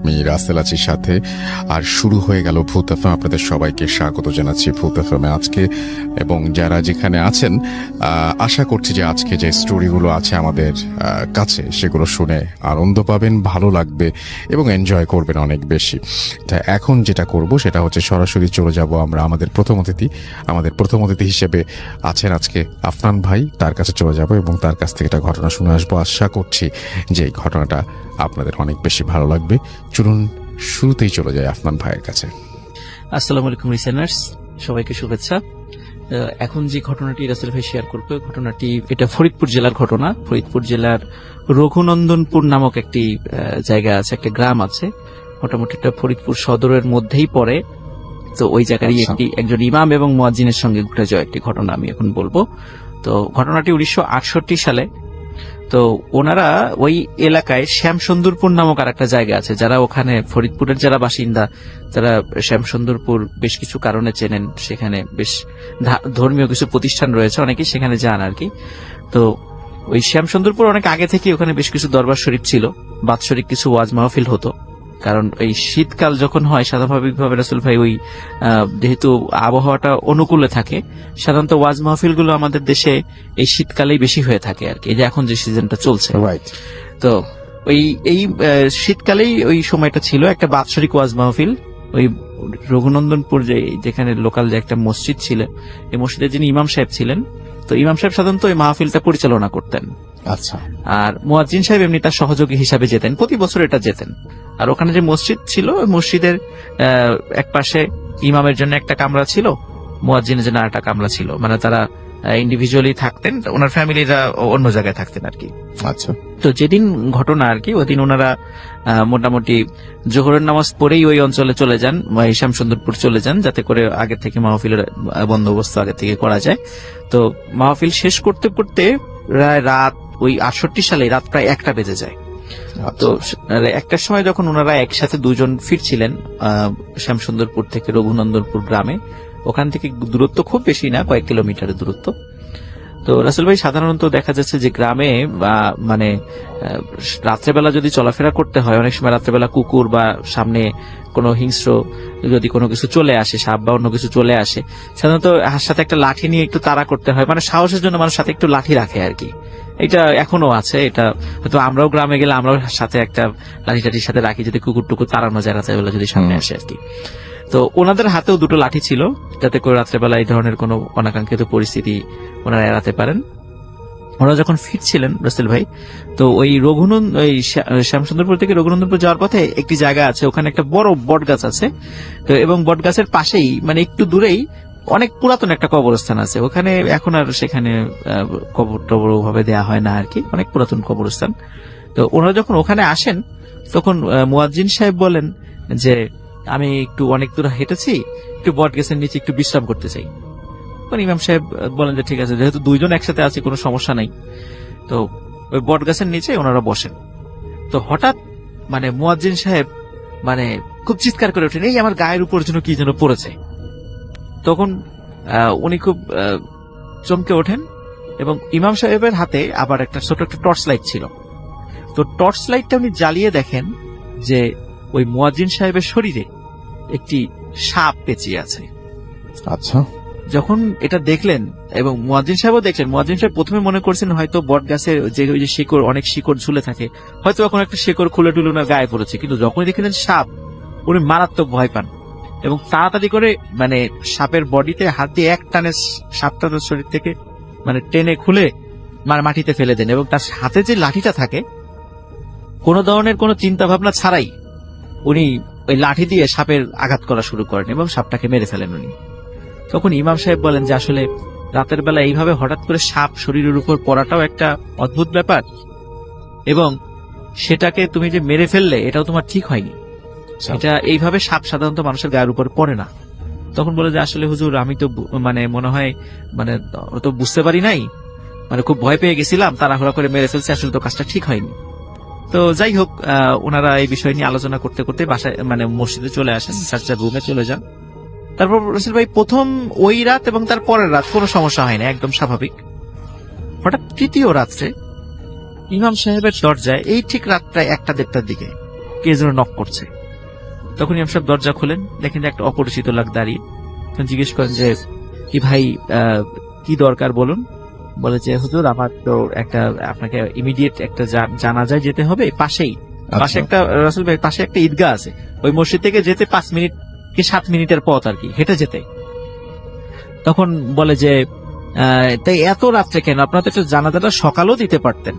আমি রাসেল আছি সাথে। আর শুরু হয়ে গেল ভূত এফএম। আপনাদের সবাইকে স্বাগত জানাচ্ছি ভূত এফএমে আজকে। এবং যারা যেখানে আছেন, আশা করছি যে আজকে যে স্টোরিগুলো আছে আমাদের কাছে সেগুলো শুনে আনন্দ পাবেন, ভালো লাগবে এবং এনজয় করবেন অনেক বেশি। তা এখন যেটা করব সেটা হচ্ছে সরাসরি চলে যাব আমরা আমাদের প্রথম অতিথি হিসেবে আছেন আজকে আফনান ভাই, তার কাছে চলে যাব এবং তার কাছ থেকে একটা ঘটনা শুনে আসবো। আশা করছি যে এই ঘটনাটা আপনাদের অনেক বেশি ভালো লাগবে। চলুন শুরুতেই চলে যায় আফনান ভাইয়ের কাছে। আসসালামু আলাইকুম লিসেনার্স, সবাইকে শুভেচ্ছা। এখন যে ঘটনাটি রাসেল ভাই শেয়ার করবে, ঘটনাটি এটা ফরিদপুর জেলার ঘটনা। ফরিদপুর জেলার রঘুনন্দনপুর নামক একটি জায়গা আছে, একটা গ্রাম আছে, মোটামুটি এটা ফরিদপুর সদরের মধ্যেই পড়ে। তো ওই জায়গারই একজন ইমাম এবং মুয়াজ্জিনের সঙ্গে ঘটে যাওয়া একটি ঘটনা আমি এখন বলবো। তো ঘটনাটি 1968 সালে। তো ওনারা ওই এলাকায় শ্যামসুন্দরপুর নামক আর একটা জায়গা আছে, যারা ওখানে ফরিদপুরের যারা বাসিন্দা, যারা শ্যামসুন্দরপুর বেশ কিছু কারণে চেনেন, সেখানে বেশ ধর্মীয় কিছু প্রতিষ্ঠান রয়েছে, অনেকেই সেখানে যান আর কি। তো ওই শ্যামসুন্দরপুর অনেক আগে থেকে ওখানে বেশ কিছু দরবার শরীফ ছিল, বাৎসরিক কিছু ওয়াজ মাহফিল হতো। কারণ এই শীতকাল যখন হয়, স্বাভাবিকভাবে রাসূল ভাই ওই যেহেতু আবহাওয়াটা অনুকূলে থাকে, সাধারণত ওয়াজ মাহফিল গুলো আমাদের দেশে এই শীতকালেই বেশি হয়ে থাকে আর কি, এই যে এখন যে সিজনটা চলছে। তো ওই এই শীতকালেই ওই সময়টা ছিল একটা বাৎসরিক ওয়াজ মাহফিল। ওই রঘুনন্দনপুর যেখানে লোকাল যে একটা মসজিদ ছিল, এই মসজিদের যিনি ইমাম সাহেব ছিলেন, তো ইমাম সাহেব সাধারণত ওই মাহফিলটা পরিচালনা করতেন। আচ্ছা। আর মুয়াজ্জিন সাহেব এমনি তার সহযোগী হিসাবে যেতেন, প্রতি বছর এটা যেতেন। আর ওখানে যে মসজিদ ছিল, মসজিদের এক পাশে ইমামের জন্য একটা কামরা ছিল, মুয়াজ্জিনের জন্য আরেকটা কামরা ছিল, মানে তারা ইন্ডিভিজুয়ালি থাকতেন, ওনার ফ্যামিলিরা অন্য জায়গায় থাকতেন আর কি। আচ্ছা। তো যেদিন ঘটনা আর কি, ওদিন ওনারা মোটামুটি জোহরের নামাজ পড়েই ওই অঞ্চলে চলে যান, শ্যামসুন্দরপুর চলে যান, যাতে করে আগে থেকে মাহফিলের বন্দোবস্ত আগে থেকে করা যায়। তো মাহফিল শেষ করতে করতে রাত ওই 68 সালে রাত প্রায় 1টা বেজে যায়। তো একটার সময় যখন ওনারা একসাথে দুজন ফিরছিলেন শ্যামসুন্দরপুর থেকে রঘুনন্দনপুর গ্রামে, ওখান থেকে দূরত্ব খুব বেশি না, কয়েক কিলোমিটারের দূরত্ব। তো রাসেল ভাই সাধারণত দেখা যাচ্ছে যে গ্রামে মানে রাত্রেবেলা যদি চলাফেরা করতে হয়, অনেক সময় রাত্রেবেলা কুকুর বা সামনে কোনো হিংস্র যদি কোনো কিছু চলে আসে, সাপ বা অন্য কিছু চলে আসে, সাধারণত হার সাথে একটা লাঠি নিয়ে একটু তাড়া করতে হয়, মানে সাহসের জন্য মানুষ সাথে একটু লাঠি রাখে আর কি। এটা এখনো আছে, এটা হয়তো আমরাও গ্রামে গেলে আমরাও সাথে একটা লাঠি টাঠির সাথে রাখি, যদি কুকুর টুকুর তাড়ানো যায় রাত্রেবেলা যদি সামনে আসে আর কি। তো ওনাদের হাতেও দুটো লাঠি ছিল, যাতে করে রাত্রেবেলা এই ধরনের কোনো অনাকাঙ্ক্ষিত পরিস্থিতি ওনারা এড়াতে পারেন। ওরা যখন ফিরছিলেন রাসেল ভাই, তো ওই শ্যামসুন্দরপুর থেকে রঘুনন্দনপুর যাওয়ার পথে একটি জায়গা আছে, ওখানে একটা বড় বট গাছ আছে। তো এবং বট গাছের পাশেই মানে একটু দূরেই অনেক পুরাতন একটা কবরস্থান আছে। ওখানে এখন আর সেখানে কবর টবর ভাবে দেয়া হয় না আর কি, অনেক পুরাতন কবরস্থান। তো ওনারা যখন ওখানে আসেন, তখন মুয়াজ্জিন সাহেব বলেন যে আমি একটু অনেক দূর হেঁটেছি, একটু বট গাছের নিচে একটু বিশ্রাম করতে চাই। ইমাম সাহেব বলেন যে ঠিক আছে, যেহেতু দুইজন একসাথে আছে কোনো সমস্যা নাই। তো ওই বট গাছের নিচে ওনারা বসেন। তো হঠাৎ মানে মুয়াজ্জিন সাহেব মানে খুব চিৎকার করে ওঠেন, এই আমার গায়ের উপর যেন কি যেন পড়েছে। তখন উনি খুব চমকে ওঠেন এবং ইমাম সাহেবের হাতে আবার একটা ছোট একটা টর্চ লাইট ছিল। তো টর্চ লাইটটা উনি জ্বালিয়ে দেখেন যে ওই মুয়াজ্জিন সাহেবের শরীরে একটি সাপ পেঁচিয়ে আছে। আচ্ছা। যখন এটা দেখলেন এবং মুয়াজ্জিন সাহেবও দেখলেন, মুয়াজ্জিন সাহেব প্রথমে মনে করছেন হয়তো বট গাছের যে শিকড়, অনেক শিকড় ঝুলে থাকে, হয়তো এখন একটা শিকড় খুলে টুলে ওনার গায়ে পড়েছে। কিন্তু যখনই দেখলেন সাপ, উনি মারাত্মক ভয় পান এবং তাড়াতাড়ি করে মানে সাপের বডিতে হাত দিয়ে এক টানে সাপটা শরীর থেকে মানে টেনে খুলে মাটিতে ফেলে দেন এবং তার হাতে যে লাঠিটা থাকে, কোন ধরনের কোনো চিন্তা ভাবনা ছাড়াই উনি ওই লাঠি দিয়ে সাপের আঘাত করা শুরু করেন এবং সাপটাকে মেরে ফেলেন উনি। তখন ইমাম সাহেব বলেন যে আসলে রাতের বেলা এইভাবে হঠাৎ করে সাপ শরীরের উপর পড়াটাও একটা অদ্ভুত ব্যাপার, এবং সেটাকে তুমি যে মেরে ফেললে এটাও তোমার ঠিক হয়নি। এটা এইভাবে সাপ সাধারণত মানুষের গায়ের উপর পড়ে না। তখন বলে যে আসলে হুজুর আমি তো মানে মনে হয় মানে তো বুঝতে পারি নাই, মানে খুব ভয় পেয়ে গেছিলাম, তাড়াহুড়া করে মেরে ফেলছে, আসলে তো কাজটা ঠিক হয়নি। তো যাই হোক, ওনারা এই বিষয় নিয়ে আলোচনা করতে করতে বাসায় মানে মসজিদে চলে আসেন, সার্চার রুমে চলে যান। তারপর রাসেল ভাই প্রথম ওই রাত এবং তার পরের রাত কোনো সমস্যা হয় না, একদম স্বাভাবিক। হঠাৎ তৃতীয় রাত্রে ইমাম সাহেবের দরজায় এই ঠিক রাত প্রায় 1টা-1:30টার দিকে কে যেন নক করছে। তখন ইমাম সাহেব দরজা খোলেন, দেখেন যে একটা অপরিচিত লোক দাঁড়িয়ে। তখন জিজ্ঞেস করেন যে কি ভাই, কি দরকার বলুন। বলে যে হুজুর, আমার তো একটা আপনাকে ইমিডিয়েট একটা জানাজায় যেতে হবে, পাশে একটা রাসূল ভাই পাশে একটা ঈদগাহ আছে, ওই মসজিদ থেকে যেতে 5 মিনিট কি 7 মিনিটের পথ আর কি, হেঁটে যেতে। তখন বলে যে তাই এত রাত্রে কেন, আপনারা তো একটু জানাজাটা সকালেও দিতে পারতেন।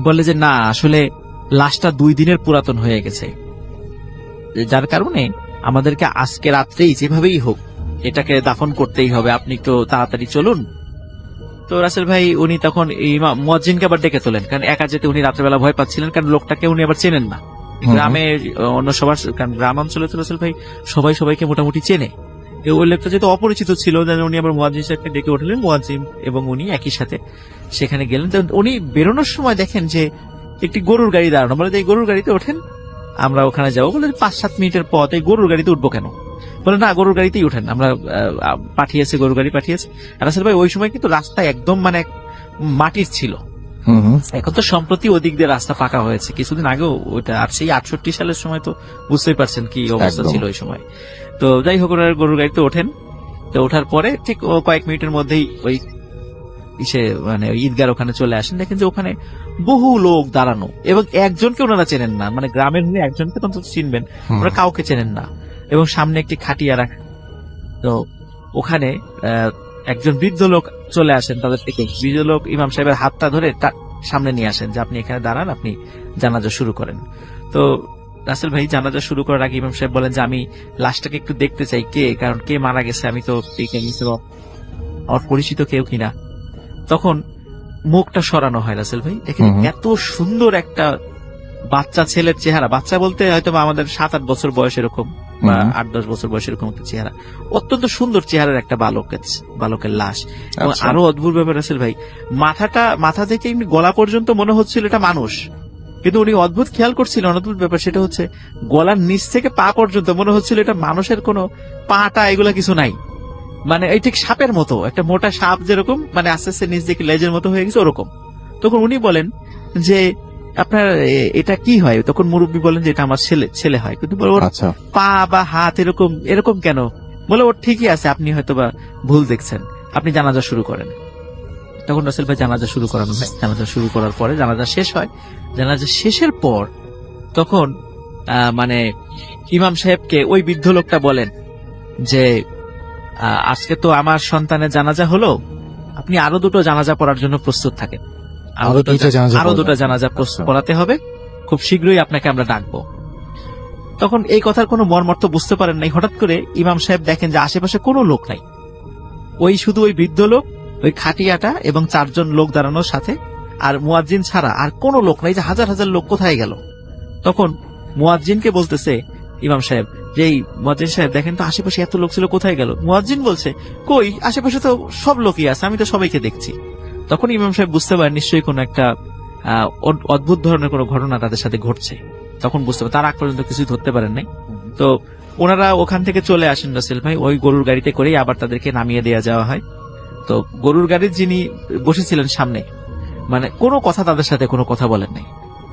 বলে যে না, আসলে লাশটা 2 দিনের পুরাতন হয়ে গেছে, যার কারণে আমাদেরকে আজকে রাত্রেই যেভাবেই হোক এটাকে দাফন করতেই হবে, আপনি একটু তাড়াতাড়ি চলুন। তো রাসেল ভাই উনি তখন মুয়াজ্জিনকে আবার ডেকে তোলেন, কারণ একা যেতে উনি রাত্রেবেলা ভয় পাচ্ছিলেন, কারণ লোকটাকে উনি আবার চেনেন না। গ্রামে অন্য সবার, কারণ গ্রাম অঞ্চলে তো রাসেল ভাই সবাই সবাইকে মোটামুটি চেনে। ওই লোকটা যেহেতু অপরিচিত ছিল, উনি আবার মুয়াজ্জিন সাহেবকে ডেকে উঠলেন। মুয়াজ্জিন এবং উনি একই সাথে সেখানে গেলেন। তো উনি বেরোনোর সময় দেখেন যে একটি গরুর গাড়ি দাঁড়ানো, বলে এই গরুর গাড়িতে ওঠেন, আমরা ওখানে যাবো। বলে 5-7 মিনিটের পথ, এই গরুর গাড়িতে উঠবো কেন? বলে না, গরুর গাড়িতেই উঠেন, আমরা পাঠিয়েছে, গরুর গাড়ি পাঠিয়েছে। রাসেল ভাই ওই সময় কিন্তু রাস্তা একদম মানে মাটির ছিল, এখন তো সম্প্রতি ওদিক দিয়ে রাস্তা পাকা হয়েছে, কিছুদিন আগেও ওইটা। আর সেই 68 সালের সময় তো বুঝতেই পারছেন কি অবস্থা ছিল ওই সময়। তো যাই হোক, ওনারা গরুর গাড়িতে ওঠেন। তো ওঠার পরে ঠিক কয়েক মিনিটের মধ্যেই ওই মানে ঈদগার ওখানে চলে আসেন। দেখেন যে ওখানে বহু লোক দাঁড়ানো, এবং একজনকে ওনারা চেনেন না, মানে গ্রামের হলে একজনকে তো চিনবেন, ওরা কাউকে চেনেন না। এবং সামনে একটি খাটিয়া রাখা। তো ওখানে একজন বৃদ্ধ লোক চলে আসেন তাদের থেকে। বৃদ্ধ লোক ইমাম সাহেবের হাতটা ধরে তার সামনে নিয়ে আসেন যে আপনি এখানে দাঁড়ান, আপনি জানাজা শুরু করেন। তো রাসেল ভাই জানাজা শুরু করার আগে ইমাম সাহেব বলেন যে আমি লাশটাকে একটু দেখতে চাই, কারণ কে মারা গেছে, আমি তো আমার পরিচিত কেউ কিনা। তখন মুখটা সরানো হয় রাসেল ভাই, দেখেন এত সুন্দর একটা বাচ্চা ছেলের চেহারা, বাচ্চা বলতে হয়তো আমাদের 7-8 বছর বয়স এরকম, বা 8-10 বছর বয়স এরকম একটা চেহারা, অত্যন্ত সুন্দর চেহারার একটা বালকের লাশ। এবং আরো অদ্ভুত ব্যাপার রাসেল ভাই, মাথা থেকে এমনি গলা পর্যন্ত মনে হচ্ছিল এটা মানুষ, কিন্তু উনি অদ্ভুত খেয়াল করছিলেন অদ্ভুত ব্যাপার, সেটা হচ্ছে গলার নিচ থেকে পা পর্যন্ত মনে হচ্ছিল এটা মানুষের কোনো পাটা এগুলা কিছু নাই, মানে এই ঠিক সাপের মতো, একটা মোটা সাপ যেরকম মানে আস্তে আস্তে নিচ দিকে লেজের মতো হয়ে গেছে ওরকম। তখন উনি বলেন যে আপনার এটা কি হয়? তখন মুরব্বী বলেন যে এটা আমার ছেলে হয়, কিন্তু ওর পা বা হাত এরকম কেন? বলে ওর ঠিকই আছে, আপনি হয়তো বা ভুল দেখছেন, আপনি জানাজা শুরু করেন। তখন রাসেল ভাই জানাজা শুরু করানো হয়। জানাজা শুরু করার পরে জানাজা শেষ হয়। জানাজা শেষের পর তখন মানে ইমাম সাহেবকে ওই বৃদ্ধ লোকটা বলেন যে আজকে তো আমার সন্তানের জানাজা হলো, আপনি আরো 2টো জানাজা পড়ার জন্য প্রস্তুত থাকেন, আরো 2টা জানাজা পড়াতে হবে, খুব শীঘ্রই আপনাকে আমরা ডাকবো। তখন এই কথার কোনো মর্মার্থ বুঝতে পারেন নাই। হঠাৎ করে ইমাম সাহেব দেখেন যে আশেপাশে কোনো লোক নাই, শুধু ওই বৃদ্ধ লোক, ওই খাটিয়াটা এবং 4 জন লোক দাঁড়ানোর সাথে, আর মুয়াজ্জিন ছাড়া আর কোনো লোক নাই, যে হাজার হাজার লোক কোথায় গেল। তখন মুয়াজ্জিনকে বলতেছে ইমাম সাহেব যে এই মুয়াজ্জিন সাহেব দেখেন তো আশেপাশে এত লোক ছিল, কোথায় গেল? মুয়াজ্জিন বলছে কই, আশেপাশে তো সব লোকই আছে, আমি তো সবাইকে দেখছি। তখন ইমাম সাহেব বুঝতে পারেন নিশ্চয়ই কোনো একটা অদ্ভুত ধরনের কোনো ঘটনা তাদের সাথে ঘটছে। তখন বুঝতে পারেন, তার আগ পর্যন্ত কিছুই ধরতে পারেন নাই। তো ওনারা ওখান থেকে চলে আসেন রাসেল ভাই, ওই গরুর গাড়িতে করেই আবার তাদেরকে নামিয়ে দেওয়া যাওয়া হয়। তো গরুর গাড়ির যিনি বসেছিলেন সামনে, মানে কোনো কথা তাদের সাথে কোনো কথা বলেন নাই,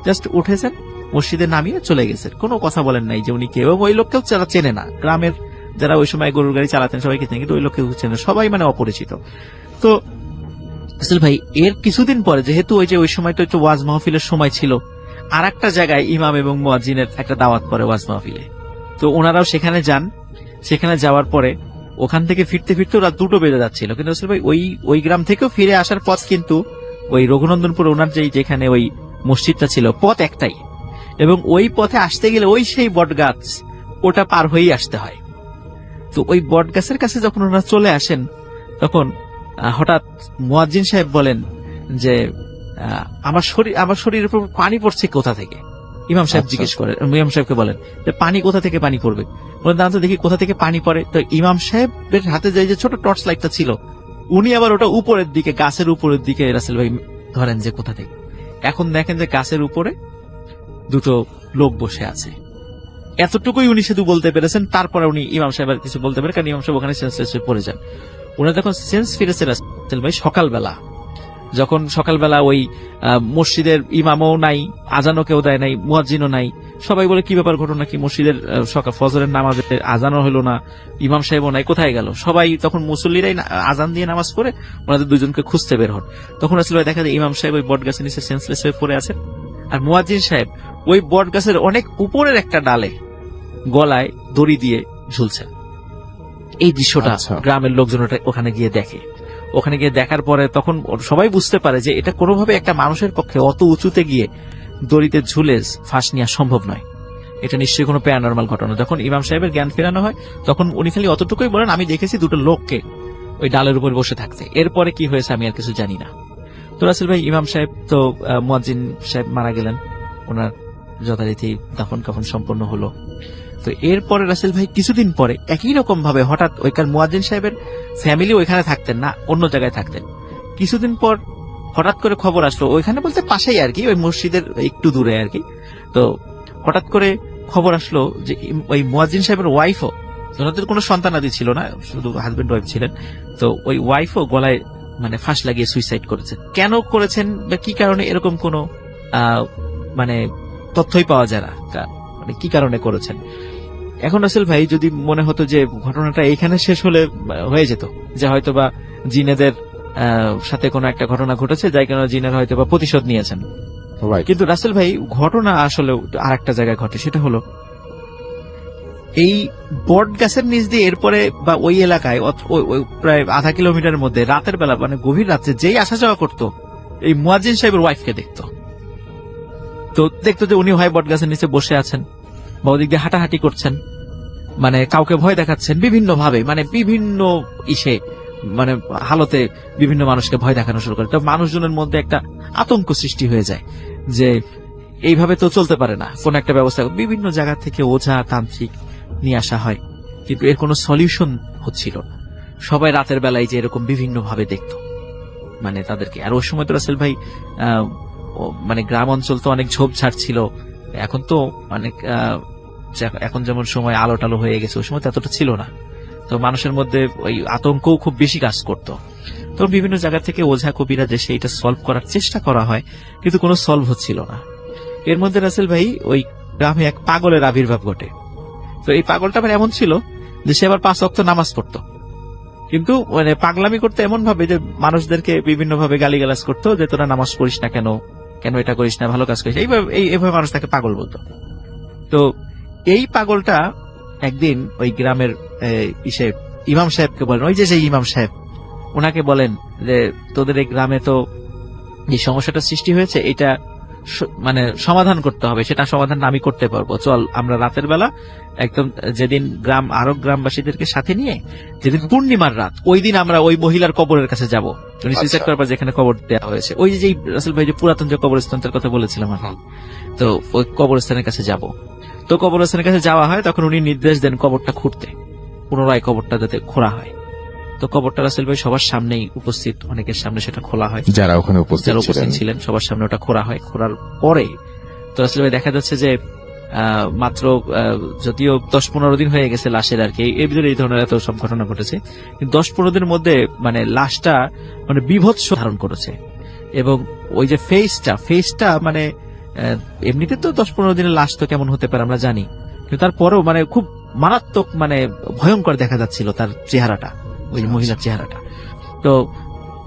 জাস্ট উঠেছেন, মসজিদে নামিয়ে চলে গেছেন, কোনো কথা বলেন নাই যে উনি কেউ। এবং ওই লোককেও যারা চেনে না, গ্রামের যারা ওই সময় গরুর গাড়ি চালাতেন সবাইকে চেনে, কিন্তু ওই লোককেও চেনে, সবাই মানে অপরিচিত। তো রাসেল ভাই এর কিছুদিন পরে, যেহেতু ওই সময় তো একটু ওয়াজ মাহফিলের সময় ছিল, আর একটা জায়গায় ইমাম এবং মুয়াজ্জিনের একটা দাওয়াত পড়ে ওয়াজ মাহফিলে। তো ওনারাও সেখানে যান। সেখানে যাওয়ার পরে ওখান থেকে ফিরতে ফিরতে রাত 2টো বেজে যাচ্ছিল, কিন্তু রাসেল ভাই ওই গ্রাম থেকেও ফিরে আসার পথ কিন্তু ওই রঘুনন্দনপুর ওনার যেখানে ওই মসজিদটা ছিল, পথ একটাই, এবং ওই পথে আসতে গেলে সেই বট গাছ ওটা পার হয়েই আসতে হয়। তো ওই বট গাছের কাছে যখন ওনারা চলে আসেন, তখন হঠাৎ মুয়াজ্জিন সাহেব বলেন যে আমার শরীরের উপর পানি পড়ছে কোথা থেকে? ইমাম সাহেব জিজ্ঞেস করেন, ইমাম সাহেবকে বলেন যে পানি কোথা থেকে পানি পড়বে? বলেন দাঁড়ান তো দেখি কোথা থেকে পানি পড়ে। তো ইমাম সাহেবের হাতে যে ছোট টর্চ লাইটটা ছিল, উনি আবার ওটা উপরের দিকে, গাছের উপরের দিকে রাসেল ভাই ধরেন যে কোথা থেকে। এখন দেখেন যে গাছের উপরে 2টো লোক বসে আছে। এতটুকুই উনি শুধু বলতে পেরেছেন। তারপরে উনি ইমাম সাহেব কিছু বলতে পারেন, কারণ ইমাম সাহেব ওখানে সেন্স পড়ে যান। উনি যখন সেন্স ফিরেছে রাসেল ভাই সকালবেলা, যখন সকালবেলা ওই মসজিদের ইমামও নাই, আজানও কেউ দেয় নাই, মুয়াজ্জিনও নাই, সবাই বলে কি ব্যাপার, ঘটনা কি, মসজিদের সকাল ফজরের নামাজে আজানও হলো না, ইমাম সাহেবও নাই, কোথায় গেল? সবাই তখন মুসল্লিরাই আজান দিয়ে নামাজ পড়ে ওনাদের দুজনকে খুঁজতে বের হন। তখন আসলে দেখা যায় ইমাম সাহেব ওই বট গাছের নিচে সেন্সলেস হয়ে পড়ে আছেন, আর মুয়াজ্জিন সাহেব ওই বট গাছের অনেক উপরের একটা ডালে গলায় দড়ি দিয়ে ঝুলছেন। এই দৃশ্যটা আচ্ছা। গ্রামের লোকজন ওখানে গিয়ে দেখে। ওখানে গিয়ে দেখার পরে তখন সবাই বুঝতে পারে যে এটা কোনোভাবে একটা মানুষের পক্ষে অত উঁচুতে গিয়ে দড়িতে ঝুলে ফাঁস নেওয়া সম্ভব নয়, এটা নিশ্চয়ই কোনো প্যারানরমাল ঘটনা। যখন ইমাম সাহেবের জ্ঞান ফেরানো হয় তখন উনি খালি অতটুকুই বলেন, আমি দেখেছি দুটো লোককে ওই ডালের উপর বসে থাকতে, এরপরে কি হয়েছে আমি আর কিছু জানি না। তো রাসেল ভাই, ইমাম সাহেব তো মুয়াজ্জিন সাহেব মারা গেলেন, ওনার যথারীতি দাফন কাফন সম্পন্ন হলো। তো এরপরে রাসেল ভাই কিছুদিন পরে একই রকম ভাবে হঠাৎ ওইকার মুয়াজ্জিন সাহেবের ফ্যামিলি ওইখানে থাকতেন না, অন্য জায়গায় থাকতেন। কিছুদিন পর হঠাৎ করে খবর আসলো, ওইখানে বলতে পাশেই আর কি, ওই মসজিদের একটু দূরে আর কি। তো হঠাৎ করে খবর আসলো যে ওই মুয়াজ্জিন সাহেবের ওয়াইফও, ওনাদের কোনো সন্তানাদি ছিল না, শুধু হাজবেন্ড ওয়াইফ ছিলেন, তো ওই ওয়াইফও গলায় মানে ফাঁস লাগিয়ে সুইসাইড করেছে। কেন করেছেন বা কি কারণে এরকম কোনো মানে তথ্যই পাওয়া যায় না, মানে কি কারণে করেছেন। এখন রাসেল ভাই যদি মনে হতো যে ঘটনাটা এইখানে শেষ হলে হয়ে যেত, যে হয়তোবা জিনেদের সাথে কোনো একটা ঘটনা ঘটেছে, যাই কারণে জিনের হয়তোবা প্রতিশোধ নিয়েছেন, Right. কিন্তু রাসেল ভাই ঘটনা আসলে আর একটা জায়গায় ঘটে। সেটা হলো এই বট গাছের নিচ দিয়ে এরপরে বা ওই এলাকায় ওই প্রায় আধা কিলোমিটারের মধ্যে রাতের বেলা মানে গভীর রাত্রে যেই আসা যাওয়া করতো এই মুয়াজ্জিন সাহেবের ওয়াইফকে দেখতো। তো দেখতো যে উনি হয় বট গাছের নিচে বসে আছেন বা ওদিক দিয়ে হাঁটাহাঁটি করছেন, মানে কাউকে ভয় দেখাচ্ছেন বিভিন্ন ভাবে, মানে বিভিন্ন ইসে মানে হালতে বিভিন্ন মানুষকে ভয় দেখানো শুরু করে। তো মানুষজনের মধ্যে একটা আতঙ্ক সৃষ্টি হয়ে যায় যে এইভাবে তো চলতে পারে না, কোন একটা ব্যবস্থা। বিভিন্ন জায়গা থেকে ওঝা তান্ত্রিক নিয়ে আসা হয়, কিন্তু এর কোনো সলিউশন হচ্ছিল না। সবাই রাতের বেলায় যে এরকম বিভিন্ন ভাবে দেখতো মানে তাদেরকে। আর ওই সময় তো রাসেল ভাই মানে গ্রাম অঞ্চল তো অনেক ঝোপঝাড় ছিল, এখন তো অনেক এখন যেমন সময় আলো টালো হয়ে গেছে, ওই সময় তো এতটা ছিল না। তো মানুষের মধ্যে ওই আতঙ্কও খুব বেশি কাজ করতো। তো বিভিন্ন জায়গা থেকে ওঝা কবিরা দেশে এটা সলভ করার চেষ্টা করা হয়, কিন্তু কোনো সলভ হচ্ছিল না। এর মধ্যে রাসেল ভাই ওই গ্রামে এক পাগলের আবির্ভাব ঘটে। তো এই পাগলটা আবার এমন ছিল যে সে আবার 5 ওয়াক্ত নামাজ পড়তো, কিন্তু মানে পাগলামি করতে এমন ভাবে যে মানুষদেরকে বিভিন্ন ভাবে গালিগালাজ করতো যে তোরা নামাজ পড়িস না কেন, কেন এটা করিস না, ভালো কাজ করিস, এইভাবে মানুষ তাকে পাগল বলতো। তো এই পাগলটা একদিন ওই গ্রামের ইমাম সাহেবকে বলেন, ওই যে সেই ইমাম সাহেব, ওনাকে বলেন যে তোদের এই গ্রামে তো এই সমস্যাটা সৃষ্টি হয়েছে, এটা মানে সমাধান করতে হবে, সেটা সমাধান আমি করতে পারবো, চল আমরা রাতের বেলা একদম যেদিন আরো গ্রামবাসীদেরকে সাথে নিয়ে যেদিন পূর্ণিমার রাত, ওই দিন আমরা ওই মহিলার কবরের কাছে যাব, উনি সুইসাইড করার পর যেখানে কবর দেওয়া হয়েছে, ওই যে রাসেল ভাই যে পুরাতন যে কবরস্থানটার কথা বলেছিলাম আমি, তো ওই কবরস্থানের কাছে যাব। তো কবরস্থানের কাছে যাওয়া হয়, তখন উনি নির্দেশ দেন কবরটা খুঁড়তে, পুনরায় কবরটা যাতে খোঁড়া হয়। তো কবরটা রাসেল ভাই সবার সামনেই উপস্থিত, অনেকের সামনে সেটা খোলা হয়, যারা ওখানে উপস্থিত ছিলেন সবার সামনে ওটা খোঁড়া হয়। খোঁড়ার পরে তো রাসেল ভাই দেখা যাচ্ছে যে মাত্র যদিও 10-15 দিন হয়ে গেছে লাশের আর কি, এর ভিতরে এই ধরনের এত সব ঘটনা ঘটেছে, কিন্তু 10-15 দিনের মধ্যে মানে লাশটা মানে বিভৎস ধারণ করেছে। এবং ওই যে ফেসটা মানে এমনিতে তো 10-15 দিনের লাশ তো কেমন হতে পারে আমরা জানি, কিন্তু তারপরেও মানে খুব মারাত্মক মানে ভয়ঙ্কর দেখা যাচ্ছিল তার চেহারাটা, ওই মহিলার চেহারাটা। তো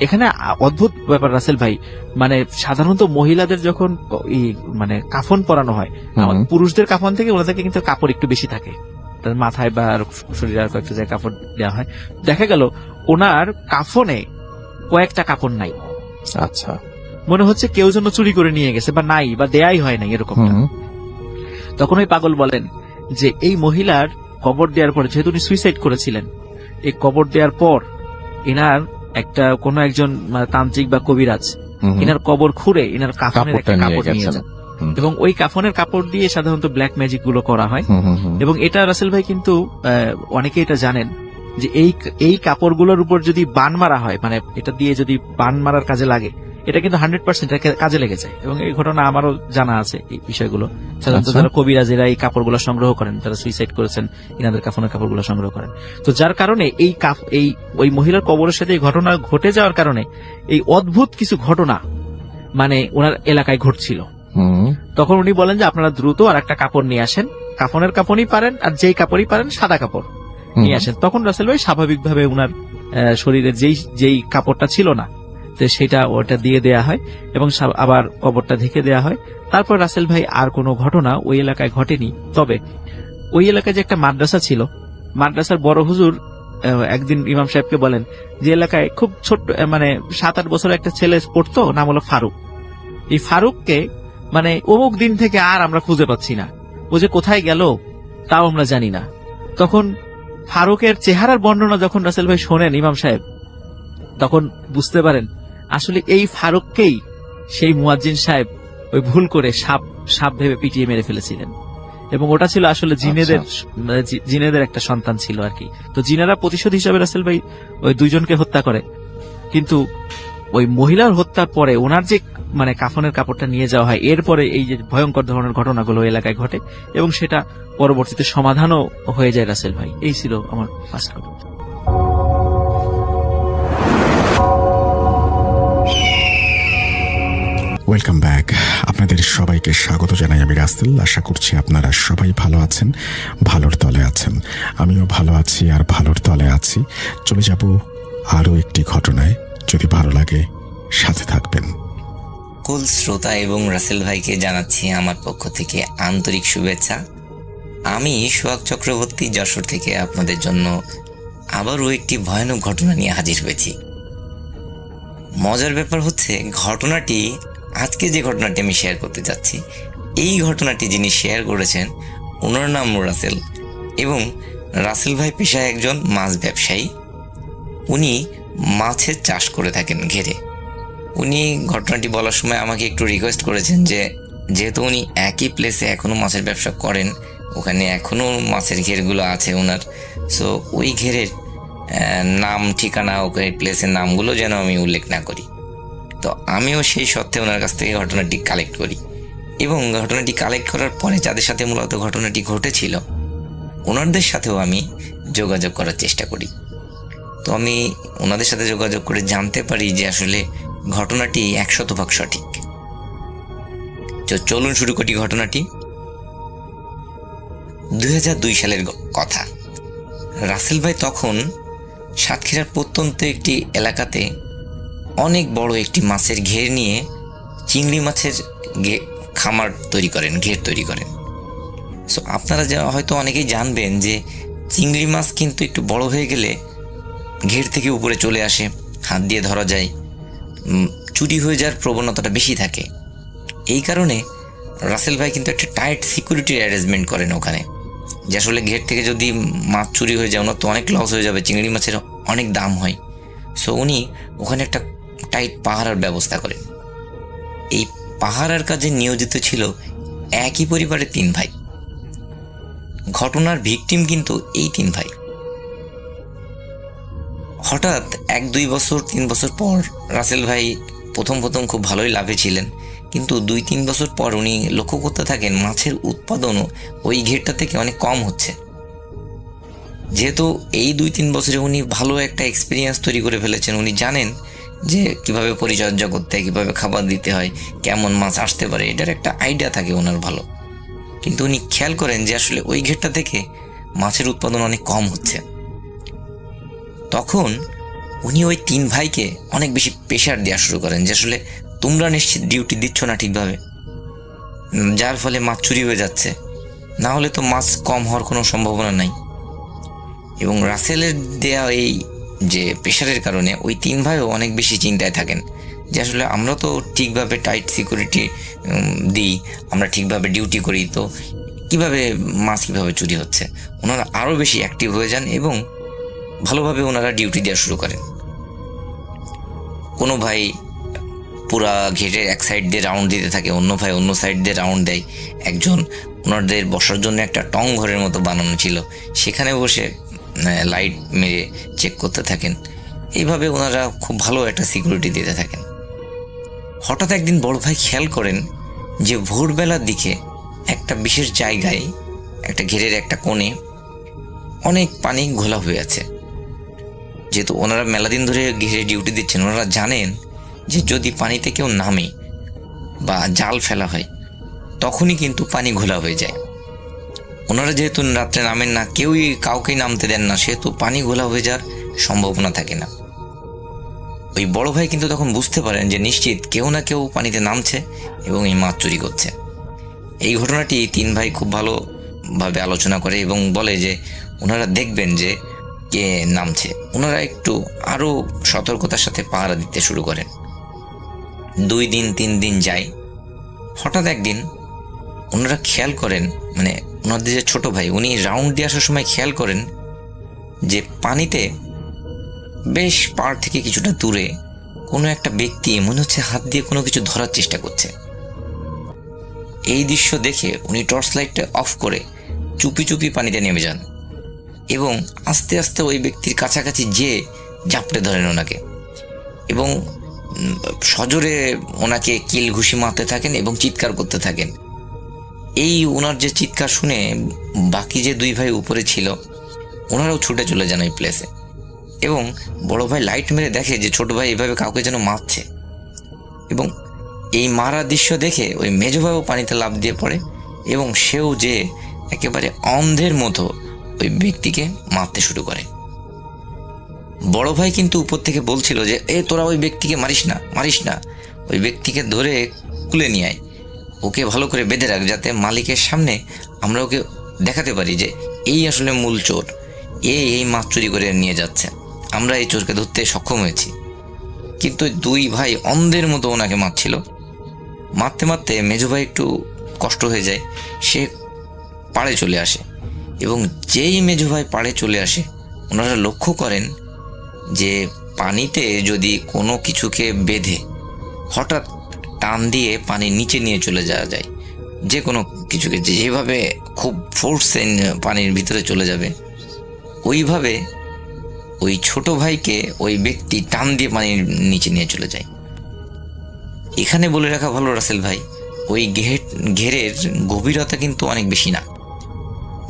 এখানে অদ্ভুত ব্যাপার রাসেল ভাই, মানে সাধারণত মহিলাদের যখন মানে কাফন পরানো হয়, পুরুষদের কাফন থেকে ওনাদেরকে কিন্তু কাপড় একটু বেশি থাকে, তার মাথায় বা শরীরে আর কয়েকটা জায়গায় কাপড় দেওয়া হয়। দেখা গেল ওনার কাফনে কয়েকটা কাপড় নাই। আচ্ছা, মনে হচ্ছে কেউ যেন চুরি করে নিয়ে গেছে বা নাই বা দেয়াই হয় নাই এরকম। তখন ওই পাগল বলেন যে এই মহিলার কবর দেওয়ার পরে, যেহেতু উনি সুইসাইড করেছিলেন, এই কবর দেওয়ার পর এনার একটা কোন একজন তান্ত্রিক বা কবিরাজ এনার কবর খুঁড়ে এনার কাফনের একটা কাপড় নিয়ে যান, এবং ওই কাফনের কাপড় দিয়ে সাধারণত ব্ল্যাক ম্যাজিক গুলো করা হয়। এবং এটা রাসেল ভাই কিন্তু অনেকে এটা জানেন যে এই কাপড়গুলোর উপর যদি বান মারা হয়, মানে এটা দিয়ে যদি বান মারার কাজে লাগে, এটা কিন্তু 100% কাজে লেগে যায়। এবং এই ঘটনা আমারও জানা আছে এই বিষয়গুলো। সাধারণত আচ্ছা। যারা কবিরাজেরা এই কাপড়গুলো সংগ্রহ করেন, তারা সুইসাইড করেছেন, ইনাদের কাফনের কাপড়গুলো সংগ্রহ করেন। তো যার কারণে এই ওই মহিলার কবরের সাথে এই ঘটনা ঘটে যাওয়ার কারণে এই অদ্ভুত কিছু ঘটনা মানে ওনার এলাকায় ঘটছিল। হুম। তখন উনি বলেন যে আপনারা দ্রুত আর একটা কাপড় নিয়ে আসেন, কাফনের কাপড়ই পারেন আর যেই কাপড়ই পারেন সাদা কাপড় নিয়ে আসেন। তখন রাসেল ভাই স্বাভাবিকভাবে উনার শরীরে যেই কাপড়টা ছিল না, তো সেটা ওটা দিয়ে দেয়া হয় এবং আবার কবরটা ঢেকে দেয়া হয়। তারপর রাসেল ভাই আর কোনো ঘটনা ওই এলাকায় ঘটেনি। তবে ওই এলাকায় যে একটা মাদ্রাসা ছিল, মাদ্রাসার বড় হুজুর একদিন ইমাম সাহেবকে বলেন যে এলাকায় খুব ছোট্ট মানে 7-8 বছরের একটা ছেলে পড়তো, নাম হলো ফারুক। এই ফারুককে মানে অমুক দিন থেকে আর আমরা খুঁজে পাচ্ছি না, ও যে কোথায় গেল তাও আমরা জানি না। তখন ফারুকের চেহারার বর্ণনা যখন রাসেল ভাই শোনেন ইমাম সাহেব, তখন বুঝতে পারেন আসলে এই ফারুককেই সেই মুয়াজ্জিন সাহেব ওই ভুল করে সাপ ভেবে পিটিয়ে মেরে ফেলেছিলেন। এবং ওটা ছিল আসলে জিনেদের একটা সন্তান ছিল আর কি। তো জিনেরা প্রতিশোধ হিসাবে রাসেল ভাই ওই দুইজনকে হত্যা করে। কিন্তু ওই মহিলার হত্যার পরে ওনার যে মানে কাফনের কাপড়টা নিয়ে যাওয়া হয়, এরপরে এই যে ভয়ঙ্কর ধরনের ঘটনাগুলো এলাকায় ঘটে এবং সেটা পরবর্তীতে সমাধানও হয়ে যায় রাসেল ভাই। এই ছিল আমার ফার্স্ট ঘটনা। Welcome back. আপনাদের সবাইকে স্বাগত জানাই আমি রাসেল। আশা করছি আপনারা সবাই ভালো আছেন, ভালোর তলে আছেন। আমিও ভালো আছি আর ভালোর তলে আছি। চলে যাব আরও একটি ঘটনায়। যদি ভালো লাগে সাথে থাকবেন। কুল শ্রোতা এবং রাসেল ভাইকে জানাচ্ছি আমার পক্ষ থেকে আন্তরিক শুভেচ্ছা। আমি সোহাগ চক্রবর্তী, যশোর থেকে আপনাদের জন্য আবারও একটি ভয়ানক ঘটনা নিয়ে হাজির হয়েছি। মজার ব্যাপার হচ্ছে ঘটনাটি, আজকে যে ঘটনাটি আমি শেয়ার করতে যাচ্ছি, এই ঘটনাটি যিনি শেয়ার করেছেন ওনার নাম রাসেল এবং রাসেল ভাই পেশায় একজন মাছ ব্যবসায়ী। উনি মাছের চাষ করে থাকেন ঘেরে। উনি ঘটনাটি বলার সময় আমাকে একটু রিকোয়েস্ট করেছেন যে যেহেতু উনি একই প্লেসে এখনো মাছের ব্যবসা করেন, ওখানে এখনো মাছের ঘেরগুলো আছে ওনার, সো ওই ঘেরের নাম ঠিকানা ওই প্লেসের নামগুলো যেন আমি উল্লেখ না করি। তো আমিও সেই সত্ত্বে ওনার কাছ থেকে ঘটনাটি কালেক্ট করি এবং ঘটনাটি কালেক্ট করার পরে যাদের সাথে মূলত ঘটনাটি ঘটেছিল ওনাদের সাথেও আমি যোগাযোগ করার চেষ্টা করি। তো আমি ওনাদের সাথে যোগাযোগ করে জানতে পারি যে আসলে ঘটনাটি 100% সঠিক। তো চলুন শুরু করি ঘটনাটি। 2002 সালের কথা। রাসেল ভাই তখন সাতক্ষীরার প্রত্যন্ত একটি এলাকাতে অনেক বড় একটি মাছের ঘের নিয়ে চিংড়ি মাছের খামার তৈরি করেন, ঘের তৈরি করেন। সো আপনারা যা হয়তো অনেকেই জানবেন যে চিংড়ি মাছ কিন্তু একটু বড় হয়ে গেলে ঘের থেকে উপরে চলে আসে, হাত দিয়ে ধরা যায়, চুরি হয়ে যাওয়ার প্রবণতাটা বেশি থাকে। এই কারণে রাসেল ভাই কিন্তু একটা টাইট সিকিউরিটির অ্যারেঞ্জমেন্ট করেন ওখানে, যে আসলে ঘের থেকে যদি মাছ চুরি হয়ে যায় ওনার তো অনেক লস হয়ে যাবে, চিংড়ি মাছের অনেক দাম হয়। সো উনি ওখানে একটা টাইট পাহারার ব্যবস্থা করেন। এই পাহারার কাজে নিয়োজিত ছিল একই পরিবারের 3 ভাই। ঘটনার ভিকটিম কিন্তু এই 3 ভাই। হঠাৎ 1-2 বছর 3 বছর পর রাসেল ভাই প্রথম খুব ভালোই লাভে ছিলেন, কিন্তু 2-3 বছর পর উনি লক্ষ্য করতে থাকেন মাছের উৎপাদনও ওই ঘেরটা থেকে অনেক কম হচ্ছে। যেহেতু এই 2-3 বছরে উনি ভালো একটা এক্সপিরিয়েন্স তৈরি করে ফেলেছেন, উনি জানেন যে কিভাবে পরিচর্যা করতে হয়, কিভাবে খাবার দিতে হয়, কেমন মাছ আসতে পারে, এটার একটা আইডিয়া থাকে ওনার ভালো। কিন্তু উনি খেয়াল করেন যে আসলে ওই ঘেরটা থেকে মাছের উৎপাদন অনেক কম হচ্ছে। তখন উনি ওই 3 ভাইকে অনেক বেশি প্রেশার দেওয়া শুরু করেন যে আসলে তোমরা নিশ্চিত ডিউটি দিচ্ছ না ঠিকভাবে, যার ফলে মাছ চুরি হয়ে যাচ্ছে, না হলে তো মাছ কম হওয়ার কোনো সম্ভাবনা নাই। এবং রাসেলের দেয়া এই যে প্রেশারের কারণে ওই 3 ভাইও অনেক বেশি চিন্তায় থাকেন যে আসলে আমরা তো ঠিকভাবে টাইট সিকিউরিটি দিই, আমরা ঠিকভাবে ডিউটি করি, তো কিভাবে মাছ কিভাবে চুরি হচ্ছে। ওনারা আরও বেশি অ্যাক্টিভ হয়ে যান এবং ভালোভাবে ওনারা ডিউটি দেওয়া শুরু করেন। কোনো ভাই পুরা ঘেরের এক সাইড দিয়ে রাউন্ড দিতে থাকে, অন্য ভাই অন্য সাইড দিয়ে রাউন্ড দেয়। একজন ওনাদের বসার জন্য একটা টং ঘরের মতো বানানো ছিল, সেখানে বসে লাইট মেরে চেক করতে থাকেন। এইভাবে ওনারা খুব ভালো একটা সিকিউরিটি দিতে থাকেন। হঠাৎ একদিন বড় ভাই খেয়াল করেন যে ভোরবেলার দিকে একটা বিশেষ জায়গায়, একটা ঘেরের একটা কোণে অনেক পানি ঘোলা হয়ে আছে। যেহেতু ওনারা মেলা দিন ধরে ঘেরে ডিউটি দিচ্ছেন, ওনারা জানেন যে যদি পানিতে কেউ নামে বা জাল ফেলা হয় তখনই কিন্তু পানি ঘোলা হয়ে যায়। ওনারা যেহেতু রাত্রে নামেন না, কেউই কাউকেই নামতে দেন না, সেহেতু পানি ঘোলা হয়ে যাওয়ার সম্ভাবনা থাকে না। ওই বড় ভাই কিন্তু তখন বুঝতে পারেন যে নিশ্চিত কেউ না কেউ পানিতে নামছে এবং এই মাছ চুরি করছে। এই ঘটনাটি 3 ভাই খুব ভালোভাবে আলোচনা করে এবং বলে যে ওনারা দেখবেন যে কে নামছে। ওনারা একটু আরো সতর্কতার সাথে পাহারা দিতে শুরু করেন। 2 দিন 3 দিন যায়। হঠাৎ একদিন ওনারা খেয়াল করেন, মানে ওনাদের যে ছোট ভাই, উনি রাউন্ড দিয়ে আসার সময় খেয়াল করেন যে পানিতে বেশ পাড় থেকে কিছুটা দূরে কোনো একটা ব্যক্তি মনে হচ্ছে হাত দিয়ে কোনো কিছু ধরার চেষ্টা করছে। এই দৃশ্য দেখে উনি টর্চ লাইটটা অফ করে চুপি চুপি পানিতে নেমে যান এবং আস্তে আস্তে ওই ব্যক্তির কাছাকাছি যেয়ে ঝাপটে ধরেন ওনাকে এবং সজোরে ওনাকে কিল ঘুষি মারতে থাকেন এবং চিৎকার করতে থাকেন। এই ওনার যে চিৎকার শুনে বাকি যে 2 ভাই উপরে ছিল ওনারাও ছুটে চলে যান ওই প্লেসে এবং বড় ভাই লাইট মেরে দেখে যে ছোট ভাই এভাবে কাউকে যেন মারছে এবং এই মারা দৃশ্য দেখে ওই মেজ ভাইও পানিতে লাফ দিয়ে পড়ে এবং সেও যে একেবারে অন্ধের মতো ওই ব্যক্তিকে মারতে শুরু করে। বড় ভাই কিন্তু উপর থেকে বলছিল যে তোরা ওই ব্যক্তিকে মারিস না, ওই ব্যক্তিকে ধরে কুলে নিয়ে আয়, ওকে ভালো করে বেঁধে রাখ, যাতে মালিকের সামনে আমরা ওকে দেখাতে পারি যে এই আসলে মূল চোর, এই মাছ চুরি করে নিয়ে যাচ্ছে, আমরা এই চোরকে ধরতে সক্ষম হয়েছি। কিন্তু 2 ভাই অন্ধের মতো ওনাকে মারছিল। মারতে মারতে মেজো ভাই একটু কষ্ট হয়ে যায়, সে পাড়ে চলে আসে এবং যেই মেজো ভাই পাড়ে চলে আসে ওনারা লক্ষ্য করেন যে পানিতে যদি কোনো কিছুকে বেঁধে হঠাৎ টান দিয়ে পানির নিচে নিয়ে চলে যাওয়া যায়, যে কোনো কিছুকে যেভাবে খুব ফোর্সে পানির ভিতরে চলে যাবে, ওইভাবে ওই ছোট ভাইকে ওই ব্যক্তি টান দিয়ে পানির নিচে নিয়ে চলে যায়। এখানে বলে রাখা ভালো রাসেল ভাই, ওই ঘেরের গভীরতা কিন্তু অনেক বেশি না।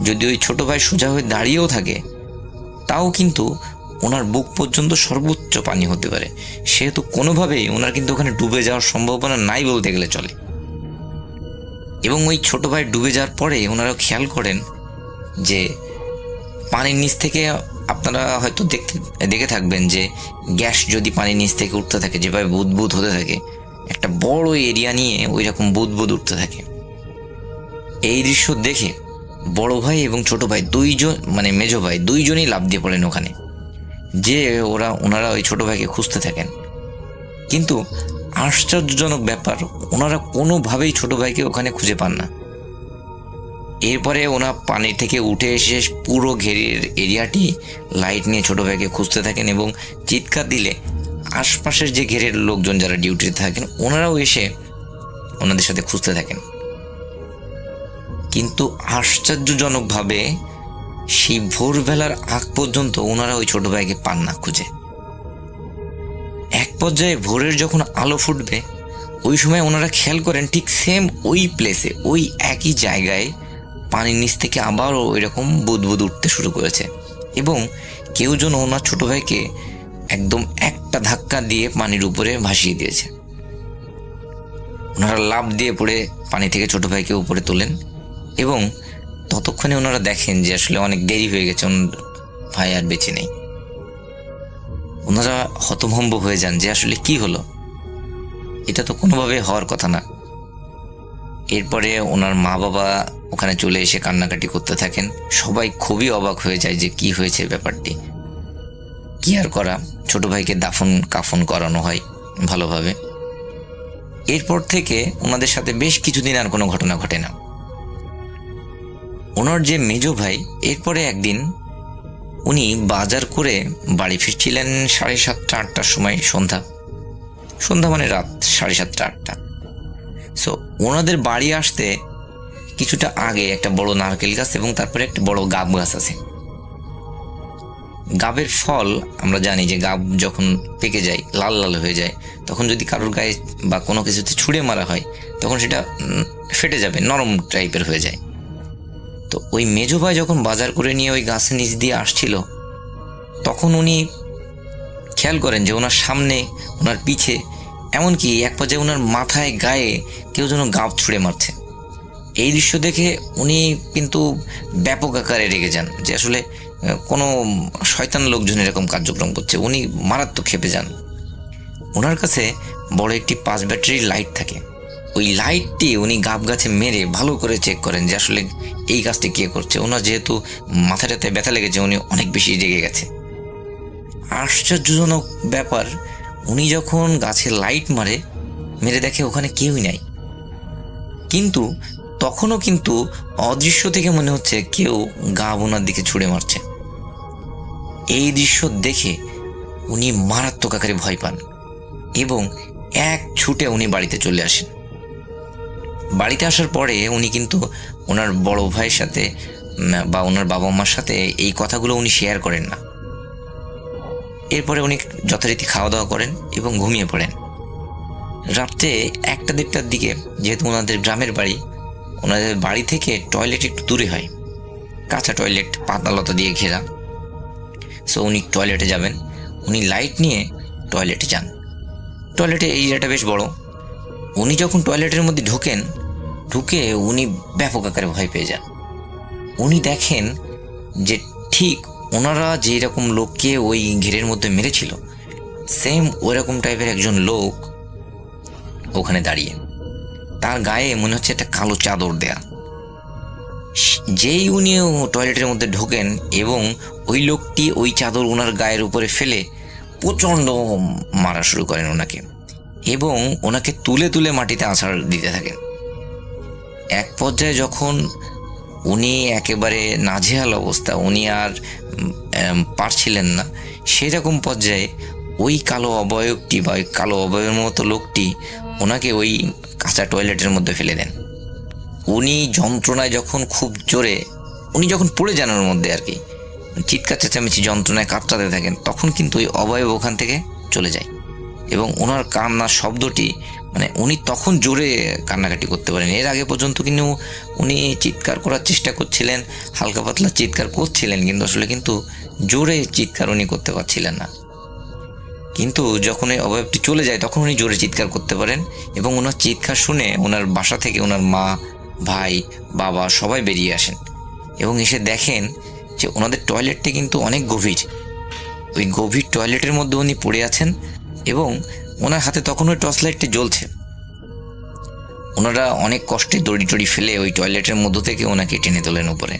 যদি ওই ছোট ভাই সোজা হয়ে দাঁড়িয়েও থাকে তাও কিন্তু ওনার বুক পর্যন্ত সর্বোচ্চ পানি হতে পারে, সেহেতু কোনোভাবেই ওনার কিন্তু ওখানে ডুবে যাওয়ার সম্ভাবনা নাই বলতে গেলে চলে। এবং ওই ছোট ভাই ডুবে যাওয়ার পরে ওনারা খেয়াল করেন যে পানির নিচ থেকে, আপনারা হয়তো দেখে থাকবেন যে গ্যাস যদি পানির নিচ থেকে উঠতে থাকে, যেভাবে বুদবুদ হতে থাকে, একটা বড় এরিয়া নিয়ে ওই রকম বুদবুদ উঠতে থাকে। এই দৃশ্য দেখে বড় ভাই এবং ছোট ভাই 2 জন, মানে মেজো ভাই 2 জনই লাফ দিয়ে পড়েন ওখানে, যে ওনারা ওই ছোট ভাইকে খুঁজতে থাকেন। কিন্তু আশ্চর্যজনক ব্যাপার, ওনারা কোনোভাবেই ছোট ভাইকে ওখানে খুঁজে পান না। এরপরে ওনারা পানি থেকে উঠে এসে পুরো ঘেরের এরিয়াটি লাইট নিয়ে ছোট ভাইকে খুঁজতে থাকেন এবং চিৎকার দিলে আশপাশের যে ঘেরের লোকজন যারা ডিউটিতে থাকেন ওনারাও এসে ওনাদের সাথে খুঁজতে থাকেন। কিন্তু আশ্চর্যজনকভাবে সেই ভোরবেলার আগ পর্যন্ত ওনারা ওই ছোট ভাইকে পান না খুঁজে। এক পর্যায়ে ভোরের যখন আলো ফুটবে ওই সময় ওনারা খেয়াল করেন ঠিক সেম ওই প্লেসে, ওই একই জায়গায় পানির নিচ থেকে আবারও ওই রকম বুদবুদ উঠতে শুরু করেছে এবং কেউ যেন ওনার ছোট ভাইকে একদম একটা ধাক্কা দিয়ে পানির উপরে ভাসিয়ে দিয়েছে। ওনারা লাফ দিয়ে পড়ে পানি থেকে ছোট ভাইকে উপরে তোলেন এবং ততক্ষণে ওনারা দেখেন যে আসলে অনেক দেরি হয়ে গেছে, ভাই আর বেঁচে নেই। ওনারা হতভম্ব হয়ে যান যে আসলে কি হলো, এটা তো কোনোভাবে হওয়ার কথা না। এরপরে ওনার মা বাবা ওখানে চলে এসে কান্নাকাটি করতে থাকেন। সবাই খুবই অবাক হয়ে যায় যে কি হয়েছে ব্যাপারটি। কি আর করা, ছোট ভাইকে দাফন কাফন করানো হয় ভালোভাবে। এরপর থেকে ওনাদের সাথে বেশ কিছুদিন আর কোনো ঘটনা ঘটে না। ওনার যে মেজো ভাই এরপরে একদিন উনি বাজার করে বাড়ি ফিরছিলেন 7:30-8টার সময়, সন্ধ্যা মানে রাত 7:30-8টা। সো ওনাদের বাড়ি আসতে কিছুটা আগে একটা বড় নারকেল গাছ এবং তারপরে একটা বড় গাব গাছ আছে। গাবের ফল আমরা জানি যে গাব যখন পেকে যায়, লাল লাল হয়ে যায়, তখন যদি কারোর গায়ে বা কোনো কিছুতে ছুঁড়ে মারা হয় তখন সেটা ফেটে যাবে, নরম টাইপের হয়ে যায়। তো ওই মেজো ভাই যখন বাজার করে নিয়ে ওই গাছের নিচ দিয়ে আসছিল, তখন উনি খেয়াল করেন যে ওনার সামনে, ওনার পিছে, এমনকি এক পর্যায়ে ওনার মাথায় গায়ে কেউ যেন গাব ছুঁড়ে মারছে। এই দৃশ্য দেখে উনি কিন্তু ব্যাপক আকারে রেগে যান যে আসলে কোনো শয়তান লোকজন এরকম কার্যক্রম করছে। উনি মারাত্মক ক্ষেপে যান। ওনার কাছে বড় একটি 5 ব্যাটারির লাইট থাকে। ওই লাইটটি উনি গাব গাছে মেরে ভালো করে চেক করেন যে আসলে এই কাজটি কে করছে। ওনার যেহেতু মাথাটাতে ব্যথা লেগেছে, উনি অনেক বেশি রেগে গেছে। আশ্চর্যজনক ব্যাপার, উনি যখন গাছে লাইট মেরে দেখে ওখানে কেউই নাই, কিন্তু তখনও কিন্তু অদৃশ্য থেকে মনে হচ্ছে কেউ গাব ওনার দিকে ছুঁড়ে মারছে। এই দৃশ্য দেখে উনি মারাত্মক আকারে ভয় পান এবং এক ছুটে উনি বাড়িতে চলে আসেন। বাড়িতে আসার পরে উনি কিন্তু ওনার বড় ভাইয়ের সাথে বা ওনার বাবা মার সাথে এই কথাগুলো উনি শেয়ার করেন না। এরপরে উনি যথারীতি খাওয়া দাওয়া করেন এবং ঘুমিয়ে পড়েন। রাত্রে 1টা-1:30টার দিকে, যেহেতু ওনাদের গ্রামের বাড়ি, ওনাদের বাড়ি থেকে টয়লেট একটু দূরে হয়, কাঁচা টয়লেট, পাতালতা দিয়ে ঘেরা। সো উনি টয়লেটে যাবেন। উনি লাইট নিয়ে টয়লেটে যান। টয়লেটের এরিয়াটা বেশ বড়। উনি যখন টয়লেটের মধ্যে ঢুকে উনি ব্যাপক আকারে ভয় পেয়ে যান। উনি দেখেন যে ঠিক ওনারা যেই রকম লোককে ওই ঘেরের মধ্যে মেরেছিল, সেম ওইরকম টাইপের একজন লোক ওখানে দাঁড়িয়ে। তার গায়ে মনে হচ্ছে একটা কালো চাদর দেয়া। যেই উনি টয়লেটের মধ্যে ঢোকেন এবং ওই লোকটি ওই চাদর ওনার গায়ের উপরে ফেলে প্রচণ্ড মারা শুরু করেন ওনাকে, এবং ওনাকে তুলে তুলে মাটিতে আছাড় দিতে থাকেন। এক পর্যায়ে যখন উনি একেবারে নাজেহাল অবস্থা, উনি আর পারছিলেন না, সেরকম পর্যায়ে ওই কালো অবয়বটি বা ওই কালো অবয়বের মতো লোকটি ওনাকে ওই কাঁচা টয়লেটের মধ্যে ফেলে দেন। উনি যন্ত্রণায় যখন খুব জোরে, উনি যখন পড়ে যান ওর মধ্যে আর কি, চিৎকার চেঁচামেচি যন্ত্রণায় কাতরাতে থাকেন, তখন কিন্তু ওই অবয়ব ওখান থেকে চলে যায় এবং ওনার কান্নার শব্দটি, মানে উনি তখন জোরে কান্নাকাটি করতে পারেন। এর আগে পর্যন্ত কিন্তু উনি চিৎকার করার চেষ্টা করছিলেন, হালকা পাতলা চিৎকার করছিলেন, কিন্তু জোরে চিৎকার উনি করতে পারছিলেন না। কিন্তু যখন এই অবয়বটি চলে যায় তখন উনি জোরে চিৎকার করতে পারেন এবং ওনার চিৎকার শুনে ওনার বাসা থেকে ওনার মা, ভাই, বাবা সবাই বেরিয়ে আসেন এবং এসে দেখেন যে ওনাদের টয়লেটটি কিন্তু অনেক গভীর। ওই গভীর টয়লেটের মধ্যে উনি পড়ে আছেন এবং ওনার হাতে তখন ওই টর্চ লাইটটি জ্বলছে। ওনারা অনেক কষ্টে দড়ি টড়ি ফেলে ওই টয়লেটের মধ্য থেকে ওনাকে টেনে তোলেন উপরে।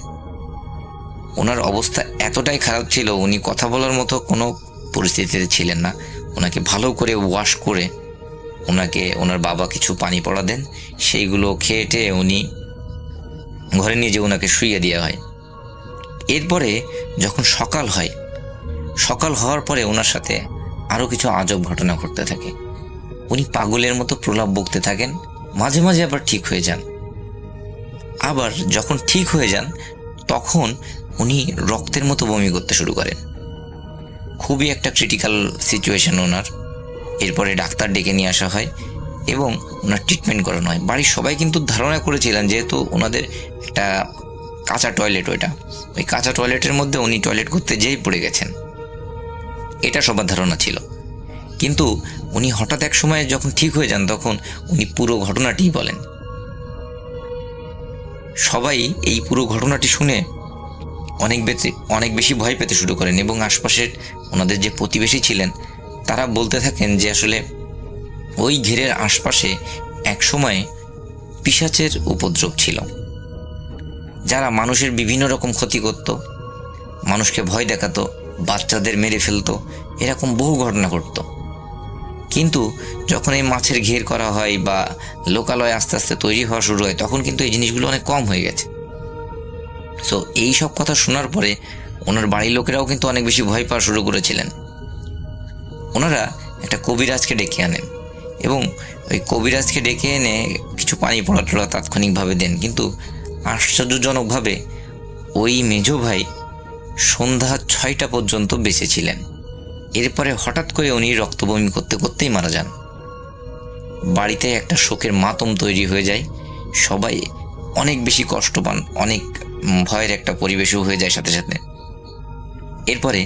ওনার অবস্থা এতটাই খারাপ ছিল, উনি কথা বলার মতো কোনো পরিস্থিতিতে ছিলেন না। ওনাকে ভালো করে ওয়াশ করে ওনাকে ওনার বাবা কিছু পানি পড়া দেন, সেইগুলো খেয়ে উনি ঘরে নিয়ে যে ওনাকে শুইয়ে দেওয়া হয়। এরপরে যখন সকাল হওয়ার পরে ওনার সাথে আরও কিছু আজব ঘটনা ঘটতে থাকে। উনি পাগলের মতো প্রলাপ বকতে থাকেন, মাঝে মাঝে আবার ঠিক হয়ে যান। আবার যখন ঠিক হয়ে যান তখন উনি রক্তের মতো বমি করতে শুরু করেন। খুবই একটা ক্রিটিক্যাল সিচুয়েশন ওনার। এরপরে ডাক্তার ডেকে নিয়ে আসা হয় এবং ওনার ট্রিটমেন্ট করানো হয়। বাড়ির সবাই কিন্তু ধারণা করেছিলেন, যেহেতু ওনাদের একটা কাঁচা টয়লেট, ওই কাঁচা টয়লেটের মধ্যে উনি টয়লেট করতে যেই পড়ে গেছেন, এটা সবার ধারণা ছিল। কিন্তু উনি হঠাৎ এক সময় যখন ঠিক হয়ে যান তখন উনি পুরো ঘটনাটি বলেন। সবাই এই পুরো ঘটনাটি শুনে অনেক বেশি ভয় পেতে শুরু করেন এবং আশপাশের ওনাদের যে প্রতিবেশী ছিলেন তারা বলতে থাকেন যে আসলে ওই ঘেরের আশপাশে এক সময় পিশাচের উপদ্রব ছিল, যারা মানুষের বিভিন্ন রকম ক্ষতি করত, মানুষকে ভয় দেখাতো, বাচ্চাদের মেরে ফেলতো, এরকম বহু ঘটনা ঘটতো। কিন্তু যখন এই মাছের ঘের করা হয় বা লোকালয় আস্তে আস্তে তৈরি হওয়া শুরু হয় তখন কিন্তু এই জিনিসগুলো অনেক কম হয়ে গেছে। সো এই সব কথা শোনার পরে ওনার বাড়ির লোকেরাও কিন্তু অনেক বেশি ভয় পাওয়া শুরু করেছিলেন। ওনারা একটা কবিরাজকে ডেকে আনেন এবং ওই কবিরাজকে ডেকে এনে কিছু পানি পড়া টড়া তাৎক্ষণিকভাবে দেন, কিন্তু আশ্চর্যজনকভাবে ওই মেজো ভাই সন্ধ্যা 6টা পর্যন্ত বেঁচে ছিলেন। এরপরে হঠাৎ করে উনি রক্তবমি করতে করতেই মারা যান। বাড়িতে একটা শোকের মাতম তৈরি হয়ে যায়, সবাই অনেক বেশি কষ্ট পান, অনেক ভয়ের একটা পরিবেশও হয়ে যায় সাথে সাথে। এরপরে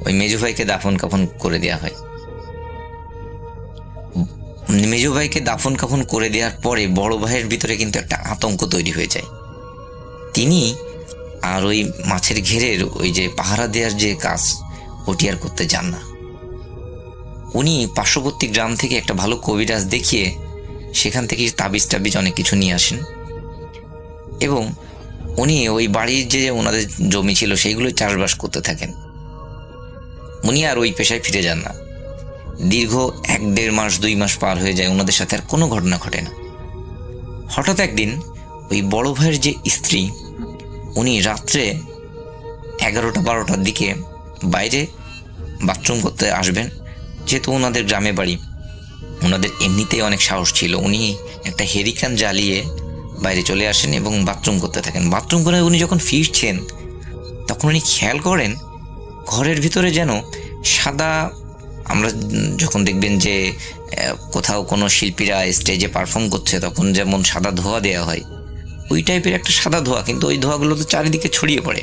ওই মেজো ভাইকে দাফন কাফন করে দেওয়া হয়। মেজো ভাইকে দাফন কাফন করে দেওয়ার পরে বড় ভাইয়ের ভিতরে কিন্তু একটা আতঙ্ক তৈরি হয়ে যায়। তিনি আর ওই মাছের ঘেরের ওই যে পাহারা দেওয়ার যে কাজ, ওটি আর করতে যান না। উনি পার্শ্ববর্তী গ্রাম থেকে একটা ভালো কবিরাজ দেখিয়ে সেখান থেকে তাবিজ টাবিজ অনেক কিছু নিয়ে আসেন এবং উনি ওই বাড়ির যে ওনাদের জমি ছিল সেইগুলো চাষবাস করতে থাকেন। উনি আর ওই পেশায় ফিরে যান না। দীর্ঘ 1-1.5 মাস 2 মাস পার হয়ে যায়, ওনাদের সাথে আর কোনো ঘটনা ঘটে না। হঠাৎ একদিন ওই বড় ভাইয়ের যে স্ত্রী, উনি রাত্রে 11টা-12টার দিকে বাইরে বাথরুম করতে আসবেন। যেহেতু ওনাদের গ্রামে বাড়ি, ওনাদের এমনিতেই অনেক সাহস ছিল, উনি একটা হেরিকান জ্বালিয়ে বাইরে চলে আসেন এবং বাথরুম করতে থাকেন। বাথরুম করে উনি যখন ফিরছেন তখন উনি খেয়াল করেন ঘরের ভিতরে যেন সাদা, আমরা যখন দেখবেন যে কোথাও কোনো শিল্পীরা স্টেজে পারফর্ম করছে তখন যেমন সাদা ধোঁয়া দেওয়া হয়, ওই টাইপের একটা সাদা ধোঁয়া, কিন্তু ওই ধোঁয়াগুলো তো চারিদিকে ছড়িয়ে পড়ে।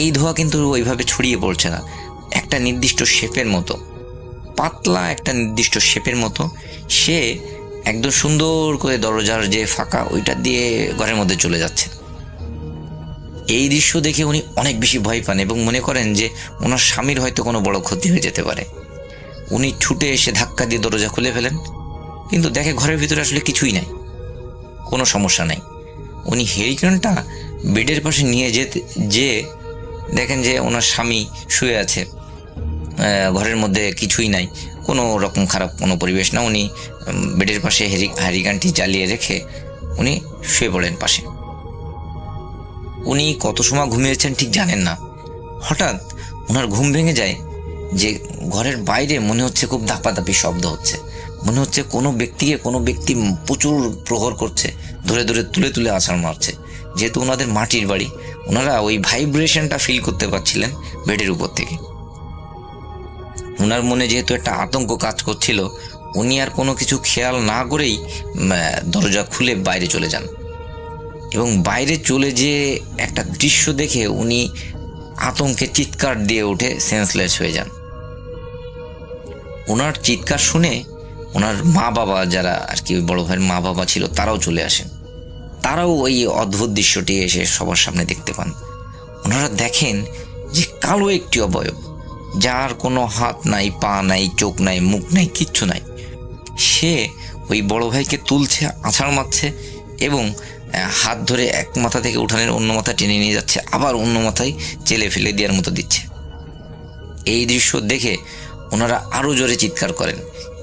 এই ধোঁয়া কিন্তু ওইভাবে ছড়িয়ে পড়ছে না, একটা নির্দিষ্ট শেপের মতো, পাতলা একটা নির্দিষ্ট শেপের মতো। সে একদম সুন্দর করে দরজার যে ফাঁকা ওইটা দিয়ে ঘরের মধ্যে চলে যাচ্ছে। এই দৃশ্য দেখে উনি অনেক বেশি ভয় পান এবং মনে করেন যে ওনার স্বামীর হয়তো কোনো বড় ক্ষতি হয়ে যেতে পারে। উনি ছুটে এসে ধাক্কা দিয়ে দরজা খুলে ফেলেন, কিন্তু দেখে ঘরের ভিতরে আসলে কিছুই নাই, কোনো সমস্যা নাই। উনি হেরিকেনটা বেডের পাশে নিয়ে যে দেখেন যে ওনার স্বামী শুয়ে আছে, ঘরের মধ্যে কিছুই নাই, কোনো রকম খারাপ কোনো পরিবেশ না। উনি বেডের পাশে হেরিকেনটি জ্বালিয়ে রেখে উনি শুয়ে পড়েন পাশে। উনি কত সময় ঘুমিয়েছেন ঠিক জানেন না। হঠাৎ ওনার ঘুম ভেঙে যায় যে ঘরের বাইরে মনে হচ্ছে খুব ধাপাধাপি শব্দ হচ্ছে, মনে হচ্ছে কোনো ব্যক্তি প্রচুর প্রহর করছে, ধরে ধরে তুলে তুলে আছাড় মারছে। যেহেতু ওনাদের মাটির বাড়ি, ওনারা ওই ভাইব্রেশনটা ফিল করতে পারছিলেন বেডের উপর থেকে। ওনার মনে যেহেতু একটা আতঙ্ক কাজ করছিল, উনি আর কোনো কিছু খেয়াল না করেই দরজা খুলে বাইরে চলে যান এবং বাইরে চলে যেয়ে একটা দৃশ্য দেখে উনি আতঙ্কে চিৎকার দিয়ে উঠে সেন্সলেস হয়ে যান। ওনার চিৎকার শুনে ওনার মা বাবা, যারা আর কি বড় ভাইয়ের মা বাবা ছিল, তারাও চলে আসেন। তারাও ওই অদ্ভুত দৃশ্যটি এসে সবার সামনে দেখতে পান। ওনারা দেখেন যে কালো একটি অবয়ব, যার কোনো হাত নাই, পা নাই, চোখ নাই, মুখ নাই, কিচ্ছু নাই, সে ওই বড় ভাইকে তুলছে, আছাড় মারছে এবং হাত ধরে এক মাথা থেকে উঠানের অন্য মাথা টেনে নিয়ে যাচ্ছে, আবার অন্য মাথায় চেলে ফেলে দেওয়ার মতো দিচ্ছে। এই দৃশ্য দেখে ওনারা আরও জোরে চিৎকার করেন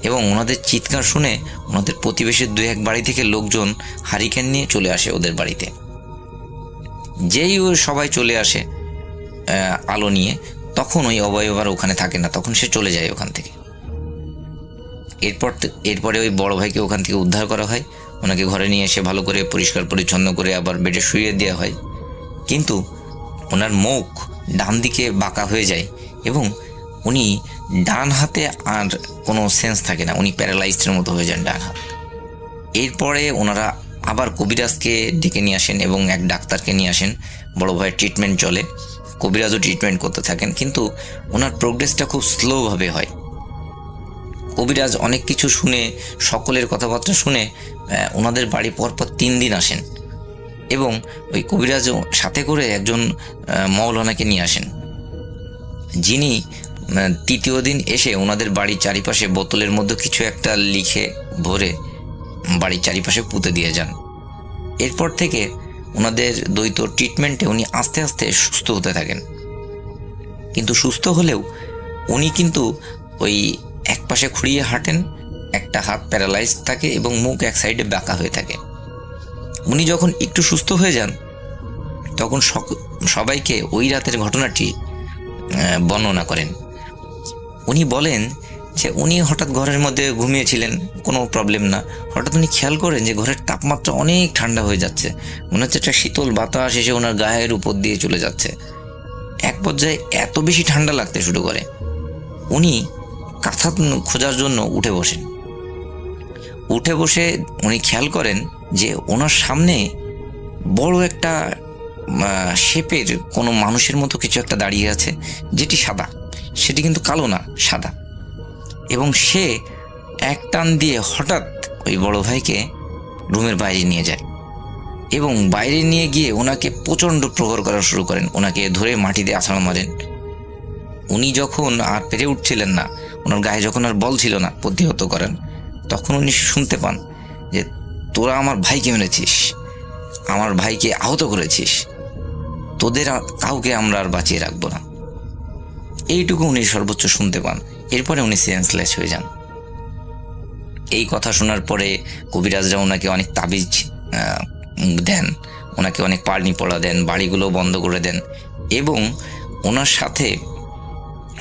এবং ওনাদের চিৎকার শুনে ওনাদের প্রতিবেশীর 2-1 বাড়ি থেকে লোকজন হারিকেন নিয়ে চলে আসে ওদের বাড়িতে। যেই ওই সবাই চলে আসে আলো নিয়ে, তখন ওই অবয়ব আর ওখানে থাকে না, তখন সে চলে যায় ওখান থেকে। এরপরে ওই বড় ভাইকে ওখান থেকে উদ্ধার করা হয়, ওনাকে ঘরে নিয়ে এসে ভালো করে পরিষ্কার পরিচ্ছন্ন করে আবার বেডে শুইয়ে দেওয়া হয়। কিন্তু ওনার মুখ ডান দিকে বাঁকা হয়ে যায় এবং উনি ডান হাতে আর কোনো সেন্স থাকে না, উনি প্যারালাইজডের মতো হয়ে যান ডান হাত। এরপরে ওনারা আবার কবিরাজকে ডেকে নিয়ে আসেন এবং এক ডাক্তারকে নিয়ে আসেন। বড় ভাইয়ের ট্রিটমেন্ট চলে, কবিরাজও ট্রিটমেন্ট করতে থাকেন, কিন্তু ওনার প্রোগ্রেসটা খুব স্লোভাবে হয়। কবিরাজ অনেক কিছু শুনে, সকলের কথাবার্তা শুনে ওনাদের বাড়ি পরপর 3 দিন আসেন এবং ওই কবিরাজ সাথে করে একজন মৌলানাকে নিয়ে আসেন, যিনি 3য় দিন এসে ওনাদের বাড়ির চারিপাশে বোতলের মধ্যে কিছু একটা লিখে ভরে বাড়ির চারিপাশে পুঁতে দিয়ে যান। এরপর থেকে ওনাদের দ্বৈত ট্রিটমেন্টে উনি আস্তে আস্তে সুস্থ হতে থাকেন। কিন্তু সুস্থ হলেও উনি কিন্তু ওই এক পাশে খুঁড়িয়ে হাঁটেন, একটা হাত প্যারালাইজ থাকে এবং মুখ এক সাইডে বাঁকা হয়ে থাকে। উনি যখন একটু সুস্থ হয়ে যান তখন সবাইকে ওই রাতের ঘটনাটি বর্ণনা করেন। উনি বলেন যে উনি হঠাৎ ঘরের মধ্যে ঘুমিয়েছিলেন, কোনো প্রবলেম না, হঠাৎ উনি খেয়াল করেন যে ঘরের তাপমাত্রা অনেক ঠান্ডা হয়ে যাচ্ছে, মনে হচ্ছে একটা শীতল বাতাস এসে ওনার গায়ের উপর দিয়ে চলে যাচ্ছে পর্যায়ে এত বেশি ঠান্ডা লাগতে শুরু করে, উনি কাঁথা খোঁজার জন্য উঠে বসে উনি খেয়াল করেন যে ওনার সামনে বড় একটা শেপের কোনো মানুষের মতো কিছু একটা দাঁড়িয়ে আছে, যেটি সাদা, সেটি কিন্তু কালো না, সাদা। এবং সে এক টান দিয়ে হঠাৎ ওই বড় ভাইকে রুমের বাইরে নিয়ে যায় এবং বাইরে নিয়ে গিয়ে ওনাকে প্রচণ্ড প্রহার করা শুরু করেন, ওনাকে ধরে মাটিতে আছাড় মারেন। উনি যখন আর পেরে উঠছিলেন না, ওনার গায়ে যখন আর বল ছিল না প্রতিহত করেন, তখন উনি শুনতে পান যে তোরা আমার ভাইকে মেরেছিস, আমার ভাইকে আহত করেছিস, তোদের কাউকে আমরা আর বাঁচিয়ে রাখবো না। এইটুকু উনি সর্বোচ্চ শুনতে পান। এরপরে উনি সেন্সলেস হয়ে যান। এই কথা শোনার পরে কবিরাজরা ওনাকে অনেক তাবিজ দেন, ওনাকে অনেক পারনি পড়া দেন, বাড়িগুলো বন্ধ করে দেন এবং ওনার সাথে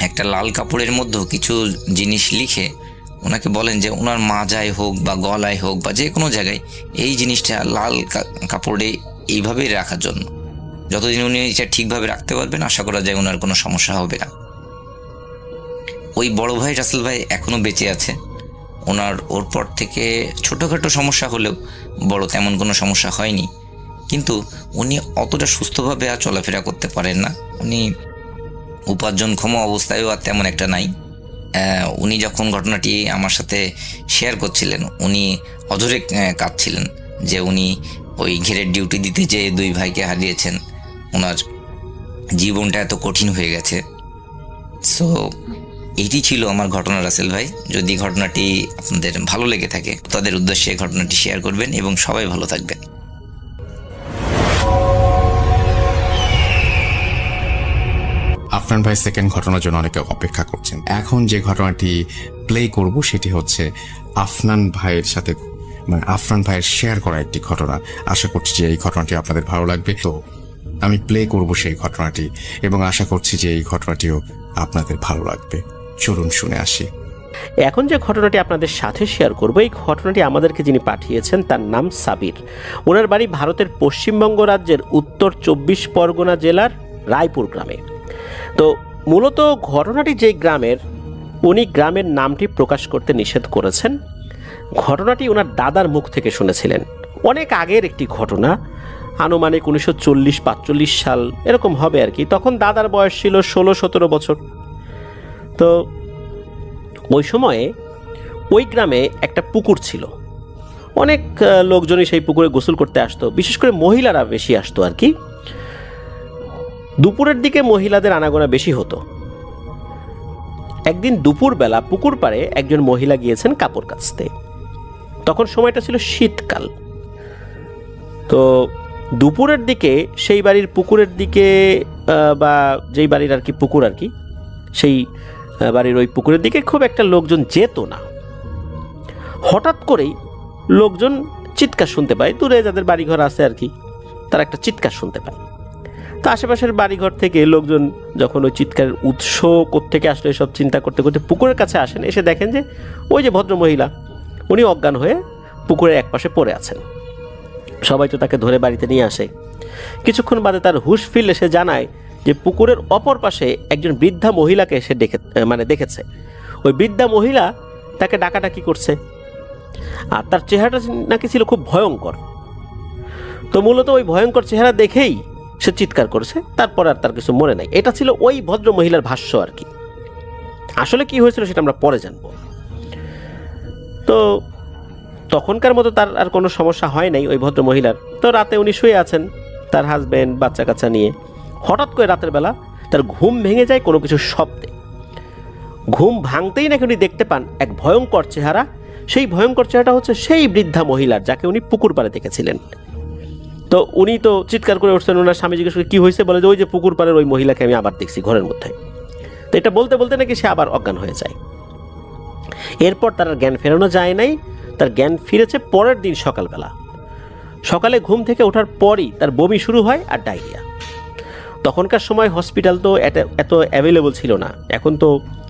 একটা লাল কাপড়ের মধ্যেও কিছু জিনিস লিখে ওনাকে বলেন যে ওনার মাজায় হোক বা গলায় হোক বা যে কোনো জায়গায় এই জিনিসটা লাল কাপড়ে এইভাবেই রাখার জন্য। যতদিন উনি এটা ঠিকভাবে রাখতে পারবেন, আশা করা যায় ওনার কোনো সমস্যা হবে না। ওই বড় ভাই রাসেল ভাই এখনো বেঁচে আছে। ওর পর থেকে ছোটোখাটো সমস্যা হলেও বড় তেমন কোনো সমস্যা হয়নি, কিন্তু উনি অতটা সুস্থভাবে আর চলাফেরা করতে পারেন না। উনি উপার্জনক্ষম অবস্থায়ও আর তেমন একটা নাই। উনি যখন ঘটনাটি আমার সাথে শেয়ার করছিলেন, উনি অঝরে কাঁদছিলেন যে উনি ওই ঘেরের ডিউটি দিতে যে 2 ভাইকে হারিয়েছেন, ওনার জীবনটা এত কঠিন হয়ে গেছে। সো এটি ছিল আমার ঘটনা রাসেল ভাই। যদি ঘটনাটি আপনাদের ভালো লেগে থাকে, তাদের উদ্দেশ্যে ঘটনাটি শেয়ার করবেন এবং সবাই ভালো থাকবেন। আফনান ভাই সেকেন্ড ঘটনার জন্য অনেকে অপেক্ষা করছেন। এখন যে ঘটনাটি প্লে করব সেটি হচ্ছে আফনান ভাইয়ের সাথে, মানে আফনান ভাইয়ের শেয়ার করা একটি ঘটনা। আশা করছি যে এই ঘটনাটি আপনাদের ভালো লাগবে। তো আমি প্লে করব সেই ঘটনাটি এবং আশা করছি যে এই ঘটনাটিও আপনাদের ভালো লাগবে। চলুন শুনে আসি। এখন যে ঘটনাটি আপনাদের সাথে শেয়ার করব, এই ঘটনাটি আমাদেরকে যিনি পাঠিয়েছেন তার নাম সাবির। ওনার বাড়ি ভারতের পশ্চিমবঙ্গ রাজ্যের উত্তর 24 পরগনা জেলার রায়পুর গ্রামে। তো মূলত ঘটনাটি যেই গ্রামের, উনি গ্রামের নামটি প্রকাশ করতে নিষেধ করেছেন। ঘটনাটি ওনার দাদার মুখ থেকে শুনেছিলেন। অনেক আগের একটি ঘটনা, আনুমানিক 1940-45 সাল এরকম হবে আর কি। তখন দাদার বয়স ছিল 16-17 বছর। তো ওই সময়ে ওই গ্রামে একটা পুকুর ছিল। অনেক লোকজনই সেই পুকুরে গোসল করতে আসতো, বিশেষ করে মহিলারা বেশি আসতো আর কি। দুপুরের দিকে মহিলাদের আনাগোনা বেশি হতো। একদিন দুপুরবেলা পুকুর পাড়ে একজন মহিলা গিয়েছেন কাপড় কাচতে। তখন সময়টা ছিল শীতকাল। তো দুপুরের দিকে সেই বাড়ির পুকুরের দিকে, বা যেই বাড়ির আর কি পুকুর আর কি, সেই বাড়ির ওই পুকুরের দিকে খুব একটা লোকজন যেত না। হঠাৎ করেই লোকজন চিৎকার শুনতে পায়। দূরে যাদের বাড়িঘর আছে আর কি, তারা একটা চিৎকার শুনতে পায়। তো আশেপাশের বাড়িঘর থেকে লোকজন যখন ওই চিৎকারের উৎস কোত্থেকে আসলে সব চিন্তা করতে করতে পুকুরের কাছে আসেন। এসে দেখেন যে ওই যে ভদ্রমহিলা, উনি অজ্ঞান হয়ে পুকুরের একপাশে পড়ে আছেন। সবাই তো তাকে ধরে বাড়িতে নিয়ে আসে। কিছুক্ষণ বাদে তার হুঁশ ফিরলে সে জানায় যে পুকুরের অপর পাশে একজন বৃদ্ধা মহিলাকে সে দেখেছে। ওই বৃদ্ধা মহিলা তাকে ডাকাডাকি করছে, আর তার চেহারাটা নাকি ছিল খুব ভয়ঙ্কর। তো মূলত ওই ভয়ঙ্কর চেহারা দেখেই সে চিৎকার করেছে। তারপর আর তার কিছু মনে নাই। এটা ছিল ওই ভদ্র মহিলার ভাষ্য আর কি। আসলে কি হয়েছিল সেটা আমরা পরে জানবো। তো তখনকার মতো তার আর কোনো সমস্যা হয় নাই ওই ভদ্র মহিলার। তো রাতে উনি শুয়ে আছেন তার হাজবেন্ড বাচ্চা কাচ্চা নিয়ে। হঠাৎ করে রাতের বেলা তার ঘুম ভেঙে যায় কোনো কিছু শব্দে। ঘুম ভাঙতেই নাকি উনি দেখতে পান এক ভয়ঙ্কর চেহারা। সেই ভয়ঙ্কর চেহারাটা হচ্ছে সেই বৃদ্ধা মহিলার, যাকে উনি পুকুর পাড়ে দেখেছিলেন। তো উনি তো চিৎকার করে উঠছেন। ওনার স্বামী জিজ্ঞেস করে কি হয়েছে, বলে যে ওই যে পুকুর পাড়ের ওই মহিলাকে আমি আবার দেখছি ঘরের মধ্যে। তো এটা বলতে বলতে নাকি সে আবার অজ্ঞান হয়ে যায়। এরপর তার জ্ঞান ফেরানো যায় নাই। তার জ্ঞান ফিরেছে পরের দিন সকালবেলা। সকালে ঘুম থেকে ওঠার পরই তার বমি শুরু হয় আর ডায়রিয়া। তখনকার সময় হসপিটাল তো এত অ্যাভেলেবল ছিল না। এখন তো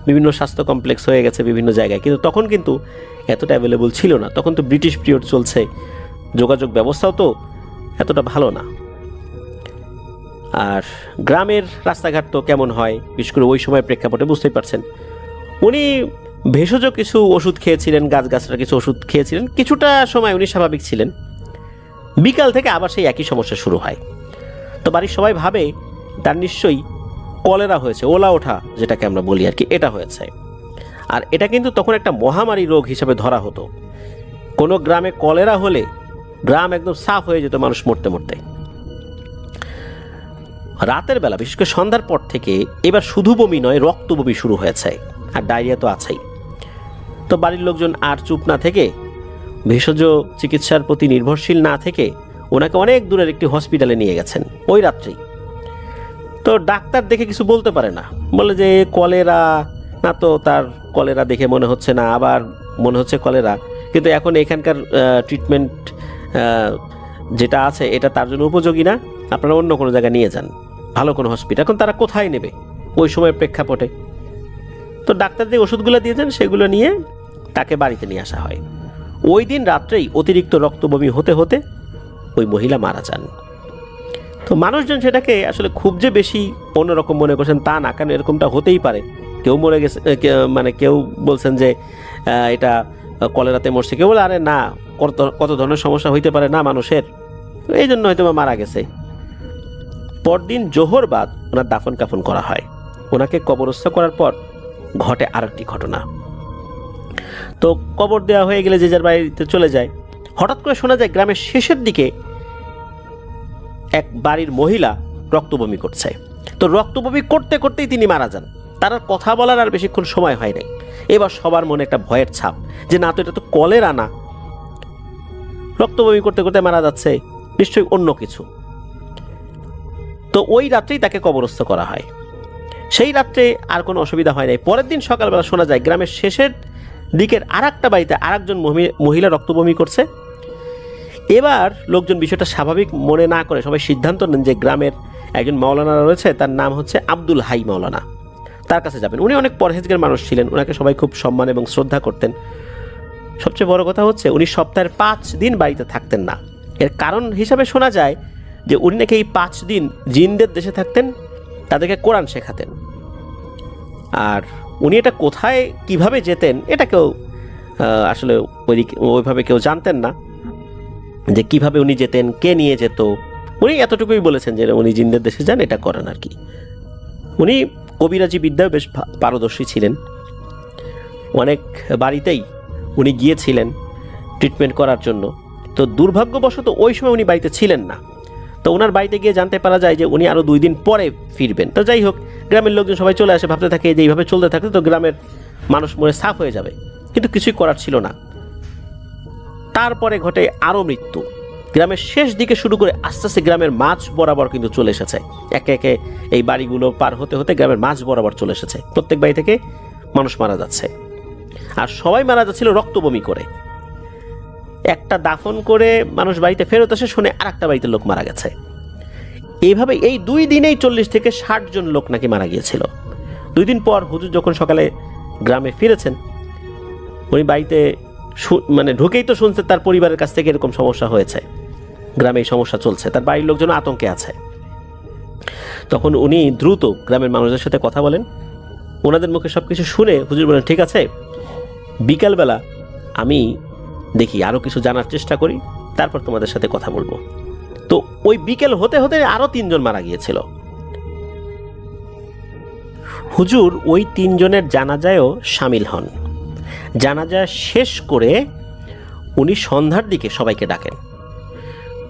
বিভিন্ন স্বাস্থ্য কমপ্লেক্স হয়ে গেছে বিভিন্ন জায়গায়, কিন্তু তখন কিন্তু এতটা অ্যাভেলেবল ছিল না। তখন তো ব্রিটিশ পিরিয়ড চলছে, যোগাযোগ ব্যবস্থাও তো এতটা ভালো না। আর গ্রামের রাস্তাঘাট তো কেমন হয়, বিশেষ করে ওই সময় প্রেক্ষাপটে বুঝতেই পারছেন। উনি ভেষজ কিছু ওষুধ খেয়েছিলেন, গাছগাছরা কিছু ওষুধ খেয়েছিলেন, কিছুটা সময় উনি স্বাভাবিক ছিলেন। বিকাল থেকে আবার সেই একই সমস্যা শুরু হয়। তো বাড়ির সবাই ভাবে তার নিশ্চয়ই কলেরা হয়েছে, ওলা ওঠা যেটাকে আমরা বলি আর কি, এটা হয়েছে। আর এটা কিন্তু তখন একটা মহামারী রোগ হিসেবে ধরা হতো। কোনো গ্রামে কলেরা হলে গ্রাম একদম সাফ হয়ে যেত, মানুষ মরতে মরতে। রাতের বেলা, বিশেষ করে সন্ধ্যার পর থেকে এবার শুধু বমি নয়, রক্ত বমি শুরু হয়েছে, আর ডায়রিয়া তো আছেই। তো বাড়ির লোকজন আর চুপ না থেকে, ভেষজ চিকিৎসার প্রতি নির্ভরশীল না থেকে ওনাকে অনেক দূরের একটি হসপিটালে নিয়ে গেছেন ওই রাত্রেই। তো ডাক্তার দেখে কিছু বলতে পারে না, বলে যে কলেরা না, তো তার কলেরা দেখে মনে হচ্ছে না, আবার মনে হচ্ছে কলেরা, কিন্তু এখন এখানকার ট্রিটমেন্ট যেটা আছে এটা তার জন্য উপযোগী না, আপনারা অন্য কোনো জায়গায় নিয়ে যান, ভালো কোনো হসপিটাল। এখন তারা কোথায় নেবে ওই সময়ের প্রেক্ষাপটে? তো ডাক্তার যে ওষুধগুলো দিয়েছেন সেগুলো নিয়ে তাকে বাড়িতে নিয়ে আসা হয়। ওই দিন রাত্রেই অতিরিক্ত রক্তবমি হতে হতে ওই মহিলা মারা যান। তো মানুষজন সেটাকে আসলে খুব যে বেশি অন্যরকম মনে করছেন তা না, কারণ এরকমটা হতেই পারে। কেউ মরে গেছে, মানে কেউ বলছেন যে এটা কলেরাতে মরছে, কেউ বলে আরে না, কত ধরনের সমস্যা হইতে পারে না মানুষের, এই জন্য হয়তো মারা গেছে। পরদিন জোহর বাদ ওনার দাফন কাফন করা হয়। ওনাকে কবরস্থ করার পর ঘটে আরেকটি ঘটনা। তো কবর দেওয়া হয়ে গেলে যে যার বাড়িতে চলে যায়। হঠাৎ করে শোনা যায় গ্রামের শেষের দিকে এক বাড়ির মহিলা রক্তবমি করছে। তো রক্তবমি করতে করতেই তিনি মারা যান। তার আর কথা বলার আর বেশিক্ষণ সময় হয় নাই। এবার সবার মনে একটা ভয়ের ছাপ যে না, তো এটা তো কলেরা না, রক্তবমি করতে করতে মারা যাচ্ছে, নিশ্চয়ই অন্য কিছু। তো ওই রাত্রেই তাকে কবরস্থ করা হয়। সেই রাত্রে আর কোনো অসুবিধা হয় নাই। পরের দিন সকালবেলা শোনা যায় গ্রামের শেষের দিকের আর একটা বাড়িতে আর একজন মহিলা রক্তবমি করছে। এবার লোকজন বিষয়টা স্বাভাবিক মনে না করে সবাই সিদ্ধান্ত নেন যে গ্রামের একজন মাওলানা রয়েছে, তার নাম হচ্ছে আব্দুল হাই মাওলানা, তার কাছে যাবেন। উনি অনেক পরহেজগার মানুষ ছিলেন, ওনাকে সবাই খুব সম্মান এবং শ্রদ্ধা করতেন। সবচেয়ে বড় কথা হচ্ছে উনি সপ্তাহের 5 দিন বাড়িতে থাকতেন না। এর কারণ হিসাবে শোনা যায় যে উনি নাকি এই 5 দিন জিনদের দেশে থাকতেন, তাদেরকে কোরআন শেখাতেন। আর উনি এটা কোথায় কিভাবে যেতেন এটা কেউ আসলে ওইভাবে কেউ জানতেন না, যে কিভাবে উনি যেতেন, কে নিয়ে যেত। উনি এতটুকুই বলেছেন যে উনি জিনদের দেশে যান, এটা করেন আর কি। উনি কবিরাজি বিদ্যায় বেশ পারদর্শী ছিলেন। অনেক বাড়িতেই উনি গিয়েছিলেন ট্রিটমেন্ট করার জন্য। তো দুর্ভাগ্যবশত ওই সময় উনি বাড়িতে ছিলেন না। তো ওনার বাড়িতে গিয়ে জানতে পারা যায় যে উনি আরও 2 দিন পরে ফিরবেন। তো যাই হোক, গ্রামের লোকজন সবাই চলে আসে, ভাবতে থাকে যে এইভাবে চলতে থাকলে তো গ্রামের মানুষ মরে সাফ হয়ে যাবে, কিন্তু কিছুই করার ছিল না। তারপরে ঘটে আরও মৃত্যু। গ্রামের শেষ দিকে শুরু করে আস্তে আস্তে গ্রামের মাঝ বরাবর কিন্তু চলে এসেছে। একে একে এই বাড়িগুলো পার হতে হতে গ্রামের মাঝ বরাবর চলে এসেছে। প্রত্যেক বাড়ি থেকে মানুষ মারা যাচ্ছে, আর সবাই মারা যাচ্ছিল রক্তবমি করে। একটা দাফন করে মানুষ বাড়িতে ফেরত আসে, শুনে আর একটা বাড়িতে লোক মারা গেছে। এইভাবে এই 2 দিনেই 40 থেকে 60 জন লোক নাকি মারা গিয়েছিল। 2 দিন পর হুজুর যখন সকালে গ্রামে ফিরেছেন, উনি বাড়িতে মানে ঢুকেই তো শুনছে তার পরিবারের কাছ থেকে এরকম সমস্যা হয়েছে, গ্রামে এই সমস্যা চলছে, তার বাড়ির লোকজন আতঙ্কে আছে। তখন উনি দ্রুত গ্রামের মানুষদের সাথে কথা বলেন। ওনাদের মুখে সব কিছু শুনে হুজুর বলেন, ঠিক আছে, বিকালবেলা আমি দেখি আরও কিছু জানার চেষ্টা করি, তারপর তোমাদের সাথে কথা বলবো। তো ওই বিকেল হতে হতে আরও 3 জন মারা গিয়েছিল। হুজুর ওই 3 জনের জানাজায়ও সামিল হন। জানাজা শেষ করে উনি সন্ধ্যার দিকে সবাইকে ডাকেন।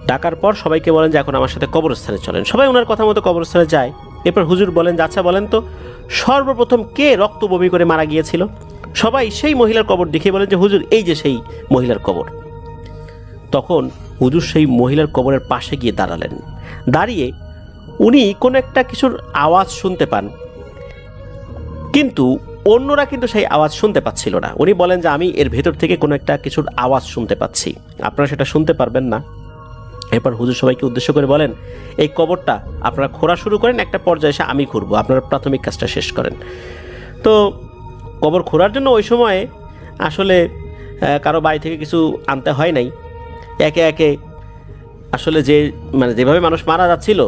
ডাকার পর সবাইকে বলেন যে এখন আমার সাথে কবরস্থানে চলেন। সবাই ওনার কথা মতো কবরস্থানে যায়। এরপর হুজুর বলেন যে আচ্ছা বলেন তো, সর্বপ্রথম কে রক্ত বমি করে মারা গিয়েছিল? সবাই সেই মহিলার কবর দেখে বলেন যে হুজুর এই যে সেই মহিলার কবর। তখন হুজুর সেই মহিলার কবরের পাশে গিয়ে দাঁড়ালেন। দাঁড়িয়ে উনি কোনো একটা কিছুর আওয়াজ শুনতে পান, কিন্তু অন্যরা কিন্তু সেই আওয়াজ শুনতে পাচ্ছিল না। উনি বলেন যে আমি এর ভেতর থেকে কোনো একটা কিছুর আওয়াজ শুনতে পাচ্ছি, আপনারা সেটা শুনতে পারবেন না। এরপর হুজুর সবাইকে উদ্দেশ্য করে বলেন, এই কবরটা আপনারা খোঁড়া শুরু করেন, একটা পর্যায়ে এসে আমি খুঁড়বো, আপনারা প্রাথমিক কাজটা শেষ করেন। তো কবর খোঁড়ার জন্য ওই সময়ে আসলে কারো বাড়ি থেকে কিছু আনতে হয় নাই। একে একে আসলে যেভাবে মানুষ মারা যাচ্ছিল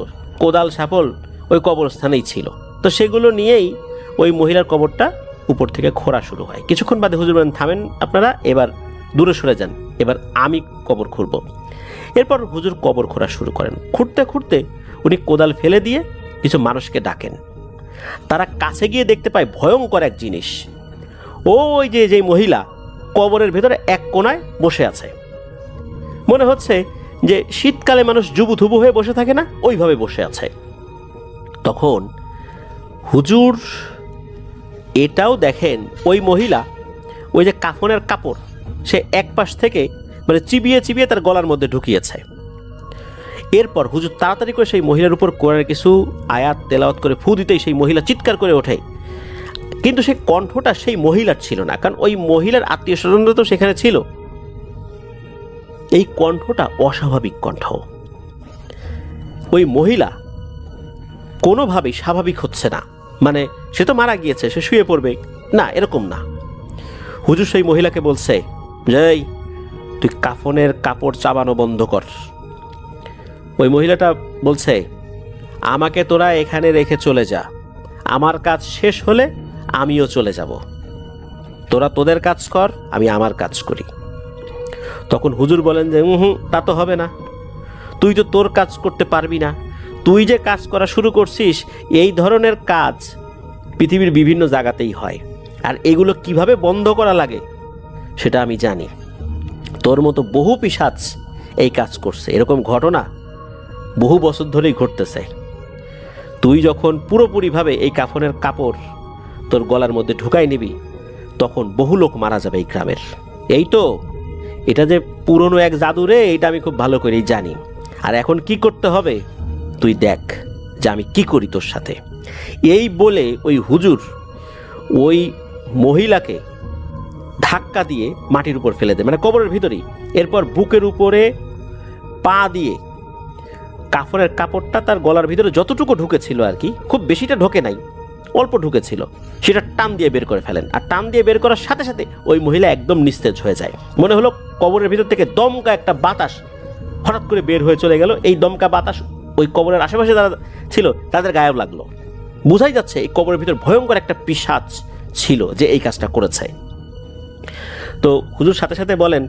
কোদাল সাপল ওই কবরস্থানেই ছিল। তো সেগুলো নিয়েই ওই মহিলার কবরটা উপর থেকে খোঁড়া শুরু হয়। কিছুক্ষণ বাদে হুজুর বলেন, থামেন আপনারা, এবার দূরে সরে যান, এবার আমি কবর খুঁড়ব। এরপর হুজুর কবর খোঁড়া শুরু করেন। খুঁড়তে খুঁড়তে উনি কোদাল ফেলে দিয়ে কিছু মানুষকে ডাকেন। তারা কাছে গিয়ে দেখতে পায় ভয়ঙ্কর এক জিনিস। ওই যে মহিলা কবরের ভেতরে এক কোণায় বসে আছে। মনে হচ্ছে যে শীতকালে মানুষ জুবুথুবু হয়ে বসে থাকে না, ওইভাবে বসে আছে। তখন হুজুর এটাও দেখেন, ওই মহিলা ওই যে কাফনের কাপড় সে এক পাশ থেকে মানে চিবিয়ে চিবিয়ে তার গলার মধ্যে ঢুকিয়েছে। এরপর হুজুর তাড়াতাড়ি করে সেই মহিলার উপর কোরআনের কিছু আয়াত তেলাওয়াত করে ফু দিতেই সেই মহিলা চিৎকার করে ওঠে। কিন্তু সেই কণ্ঠটা সেই মহিলার ছিল না, কারণ ওই মহিলার আত্মীয় স্বজনরা তো সেখানে ছিল। এই কণ্ঠটা অস্বাভাবিক কণ্ঠ। ওই মহিলা কোনোভাবেই স্বাভাবিক হচ্ছে না, মানে সে তো মারা গিয়েছে, সে শুয়ে পড়বে না, এরকম না। হুজুর সেই মহিলাকে বলছে, যাই তুই কাফনের কাপড় চাবানো বন্ধ কর। ওই মহিলাটা বলছে, আমাকে তোরা এখানে রেখে চলে যা, আমার কাজ শেষ হলে আমিও চলে যাব, তোরা তোদের কাজ কর, আমি আমার কাজ করি। তখন হুজুর বলেন যে তা তো হবে না, তুই তো তোর কাজ করতে পারবি না, তুই যে কাজ করা শুরু করছিস এই ধরনের কাজ পৃথিবীর বিভিন্ন জায়গাতেই হয়, আর এগুলো কিভাবে বন্ধ করা লাগে সেটা আমি জানি। তোর মতো বহু পিশাচ এই কাজ করছে, এরকম ঘটনা বহু বছর ধরেই ঘটতেছে। তুই যখন পুরোপুরিভাবে এই কাফনের কাপড় তোর গলার মধ্যে ঢুকাই নিবি তখন বহু লোক মারা যাবে এই গ্রামের। এই তো এটা যে পুরনো এক জাদু রে, এটা আমি খুব ভালো করেই জানি। আর এখন কি করতে হবে তুই দেখ যে আমি কি করি তোর সাথে। এই বলে ওই হুজুর ওই মহিলাকে ধাক্কা দিয়ে মাটির উপর ফেলে দেয়, মানে কবরের ভিতরেই। এরপর বুকের উপরে পা দিয়ে কাফনের কাপড়টা তার গলার ভিতরে যতটুকু ঢুকেছিল আর কি, খুব বেশিটা ঢোকে নাই, অল্প ঢুকেছিল, সেটা টান দিয়ে বের করে ফেলেন। আর টান দিয়ে বের করার সাথে সাথে ওই মহিলা একদম নিস্তেজ হয়ে যায়। মনে হলো কবরের ভিতর থেকে দমকা একটা বাতাস হঠাৎ করে বের হয়ে চলে গেল। এই দমকা বাতাস ওই কবরের আশেপাশে যারা ছিল তাদের গায়েও লাগলো। বোঝাই যাচ্ছে এই কবরের ভিতর ভয়ঙ্কর একটা পিশাচ ছিল যে এই কাজটা করেছে। তো হুজুর সাথে সাথে বলেন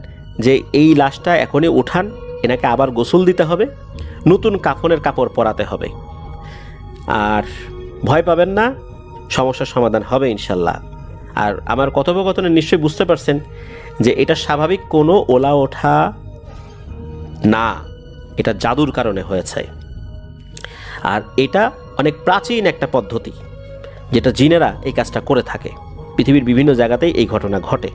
যে এই লাশটা এখনই উঠান, এনাকে আবার গোসল দিতে হবে, নতুন কাফনের কাপড় পরাতে হবে। আর ভয় পাবেন না, সমস্যার সমাধান হবে ইনশাল্লাহ। আর আমার কথোপকথনে নিশ্চয়ই বুঝতে পারছেন যে এটা স্বাভাবিক কোনো ওলা ওঠা না, এটা জাদুর কারণে হয়েছে। আর এটা অনেক প্রাচীন একটা পদ্ধতি যেটা জিনেরা এই কাজটা করে থাকে, পৃথিবীর বিভিন্ন জায়গাতেই এই ঘটনা ঘটে।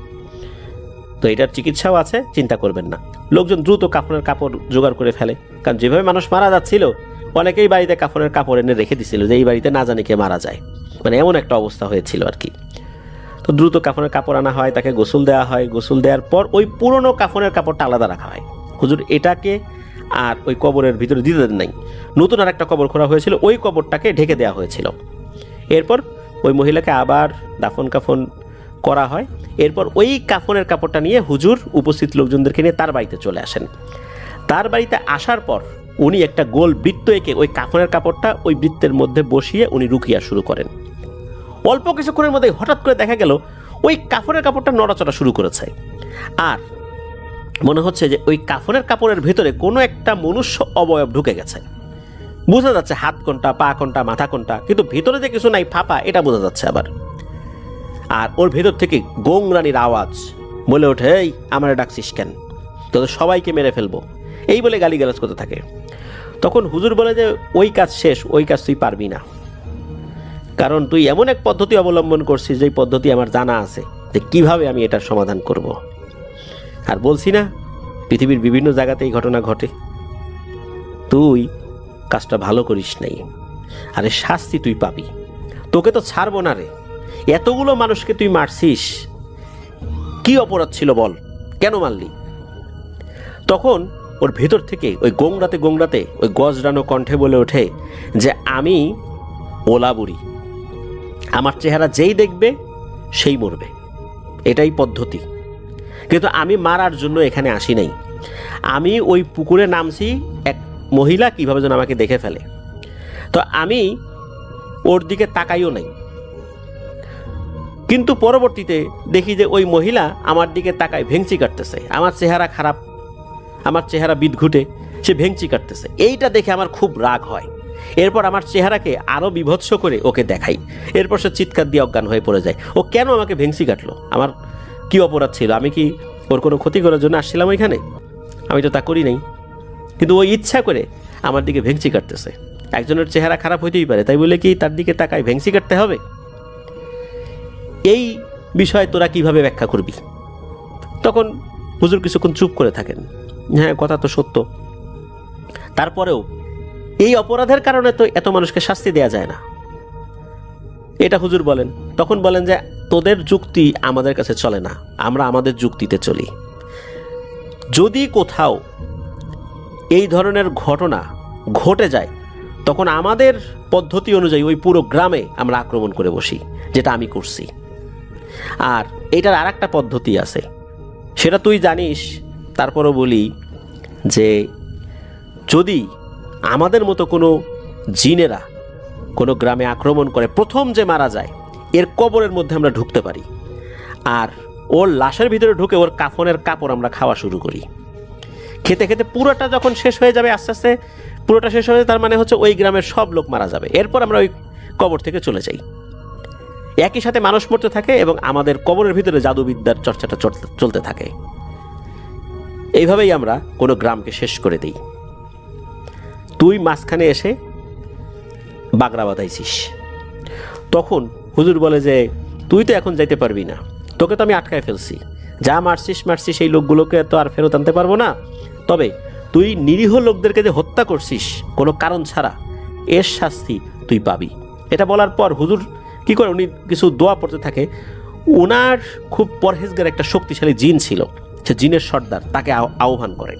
তো এটার চিকিৎসাও আছে, চিন্তা করবেন না। লোকজন দ্রুত কাফনের কাপড় জোগাড় করে ফেলে, কারণ যেভাবে মানুষ মারা যাচ্ছিল অনেকেই বাড়িতে কাফনের কাপড় এনে রেখে দিছিল যে এই বাড়িতে না জানি কে মারা যায়, মানে এমন একটা অবস্থা হয়েছিল আর কি। তো দ্রুত কাফনের কাপড় আনা হয়, তাকে গোসল দেওয়া হয়, গোসল দেওয়ার পর ওই পুরনো কাফনের কাপড়টা আলাদা রাখা হয়। হুজুর এটাকে আর ওই কবরের ভিতরে দিতে দেন নাই, নতুন আর একটা কবর খোঁড়া হয়েছিল, ওই কবরটাকে ঢেকে দেওয়া হয়েছিল। এরপর ওই মহিলাকে আবার দাফন কাফন করা হয়। এরপর ওই কাফনের কাপড়টা নিয়ে হুজুর উপস্থিত লোকজনদেরকে নিয়ে তার বাড়িতে চলে আসেন। তার বাড়িতে আসার পর উনি একটা গোল বৃত্ত এঁকে ওই কাফনের কাপড়টা ওই বৃত্তের মধ্যে বসিয়ে উনি রুকিয়া শুরু করেন। অল্প কিছুক্ষণের মধ্যে হঠাৎ করে দেখা গেল ওই কাফনের কাপড়টা নড়াচড়া শুরু করেছে। আর মনে হচ্ছে যে ওই কাফনের কাপড়ের ভেতরে কোনো একটা মনুষ্য অবয়ব ঢুকে গেছে। বোঝা যাচ্ছে হাত কোনটা, পা কোনটা, মাথা কোনটা, কিন্তু ভেতরে যে কিছু নাই ফাঁপা, এটা বোঝা যাচ্ছে আবার। আর ওর ভেতর থেকে গোংরানির আওয়াজ, বলে ওঠে, এই আমার ডাকছিস কেন, তোদের সবাইকে মেরে ফেলবো, এই বলে গালিগালাজ করতে থাকে। তখন হুজুর বলে যে ওই কাজ শেষ, ওই কাজ তুই পারবি না, কারণ তুই এমন এক পদ্ধতি অবলম্বন করছিস যেই পদ্ধতি আমার জানা আছে যে কিভাবে আমি এটার সমাধান করব। আর বলছি না পৃথিবীর বিভিন্ন জায়গাতে এই ঘটনা ঘটে, তুই কাজটা ভালো করিস নাই, আরে শাস্তি তুই পাবি, তোকে তো ছাড়বো না রে, এতগুলো মানুষকে তুই মারছিস, কি অপরাধ ছিল বল, কেন মারলি? তখন ওর ভেতর থেকে ওই গোংরাতে গোংরাতে ওই গজরানো কণ্ঠে বলে ওঠে যে আমি ওলা বুড়ি, আমার চেহারা যেই দেখবে সেই মরবে, এটাই পদ্ধতি। কিন্তু আমি মারার জন্য এখানে আসি নাই, আমি ওই পুকুরে নামছি, এক মহিলা কিভাবে যেন আমাকে দেখে ফেলে, তো আমি ওর দিকে তাকাইও নাই, কিন্তু পরবর্তীতে দেখি যে ওই মহিলা আমার দিকে তাকায় ভেংচি কাটতেছে। আমার চেহারা খারাপ, আমার চেহারা বিদঘুটে, সে ভেংচি কাটতেছে। এইটা দেখে আমার খুব রাগ হয়। এরপর আমার চেহারাকে আরও বিভৎস করে ওকে দেখাই। এরপর সে চিৎকার দিয়ে অজ্ঞান হয়ে পড়ে যায়। ও কেন আমাকে ভেংচি কাটলো? আমার কি অপরাধ ছিল? আমি কি ওর কোনো ক্ষতি করার জন্য আসছিলাম ওইখানে? আমি তো তা করি নাই। কিন্তু ও ইচ্ছা করে আমার দিকে ভেংচি কাটতেছে। একজনের চেহারা খারাপ হইতেই পারে, তাই বলে কি তার দিকে তাকায় ভেংচি কাটতে হবে? এই বিষয়ে তোরা কিভাবে ব্যাখ্যা করবি? তখন হুজুর কিছুক্ষণ চুপ করে থাকেন। হ্যাঁ, কথা তো সত্য। তারপরেও এই অপরাধের কারণে তো এত মানুষকে শাস্তি দেয়া যায় না, এটা হুজুর বলেন। তখন বলেন যে তোদের যুক্তি আমাদের কাছে চলে না, আমরা আমাদের যুক্তিতে চলি। যদি কোথাও এই ধরনের ঘটনা ঘটে যায়, তখন আমাদের পদ্ধতি অনুযায়ী ওই পুরো গ্রামে আমরা আক্রমণ করে বসি, যেটা আমি করছি। আর এটার আর একটা পদ্ধতি আছে, সেটা তুই জানিস। তারপরও বলি যে যদি আমাদের মতো কোনো জিনেরা কোনো গ্রামে আক্রমণ করে, প্রথম যে মারা যায় এর কবরের মধ্যে আমরা ঢুকতে পারি, আর ওর লাশের ভিতরে ঢুকে ওর কাফনের কাপড় আমরা খাওয়া শুরু করি। খেতে খেতে পুরোটা যখন শেষ হয়ে যাবে, আস্তে আস্তে পুরোটা শেষ হয়ে যাবে, তার মানে হচ্ছে ওই গ্রামের সব লোক মারা যাবে। এরপর আমরা ওই কবর থেকে চলে যাই। একই সাথে মানুষ মরতে থাকে এবং আমাদের কবরের ভিতরে জাদুবিদ্যার চর্চাটা চলতে থাকে। এইভাবেই আমরা কোনো গ্রামকে শেষ করে দিই। তুই মাঝখানে এসে বাগড়া বাঁধাইছিস। তখন হুজুর বলে যে তুই তো এখন যাইতে পারবি না, তোকে তো আমি আটকায় ফেলছি। যা মারছিস এই লোকগুলোকে তো আর ফেরত আনতে পারবো না। তবে তুই নিরীহ লোকদেরকে যে হত্যা করছিস কোনো কারণ ছাড়া, এর শাস্তি তুই পাবি। এটা বলার পর হুজুর কি করে, উনি কিছু দোয়া পড়তে থাকে। ওনার খুব পরহেজগার একটা শক্তিশালী জিন ছিল, সে জিনের সর্দার, তাকে আহ্বান করে।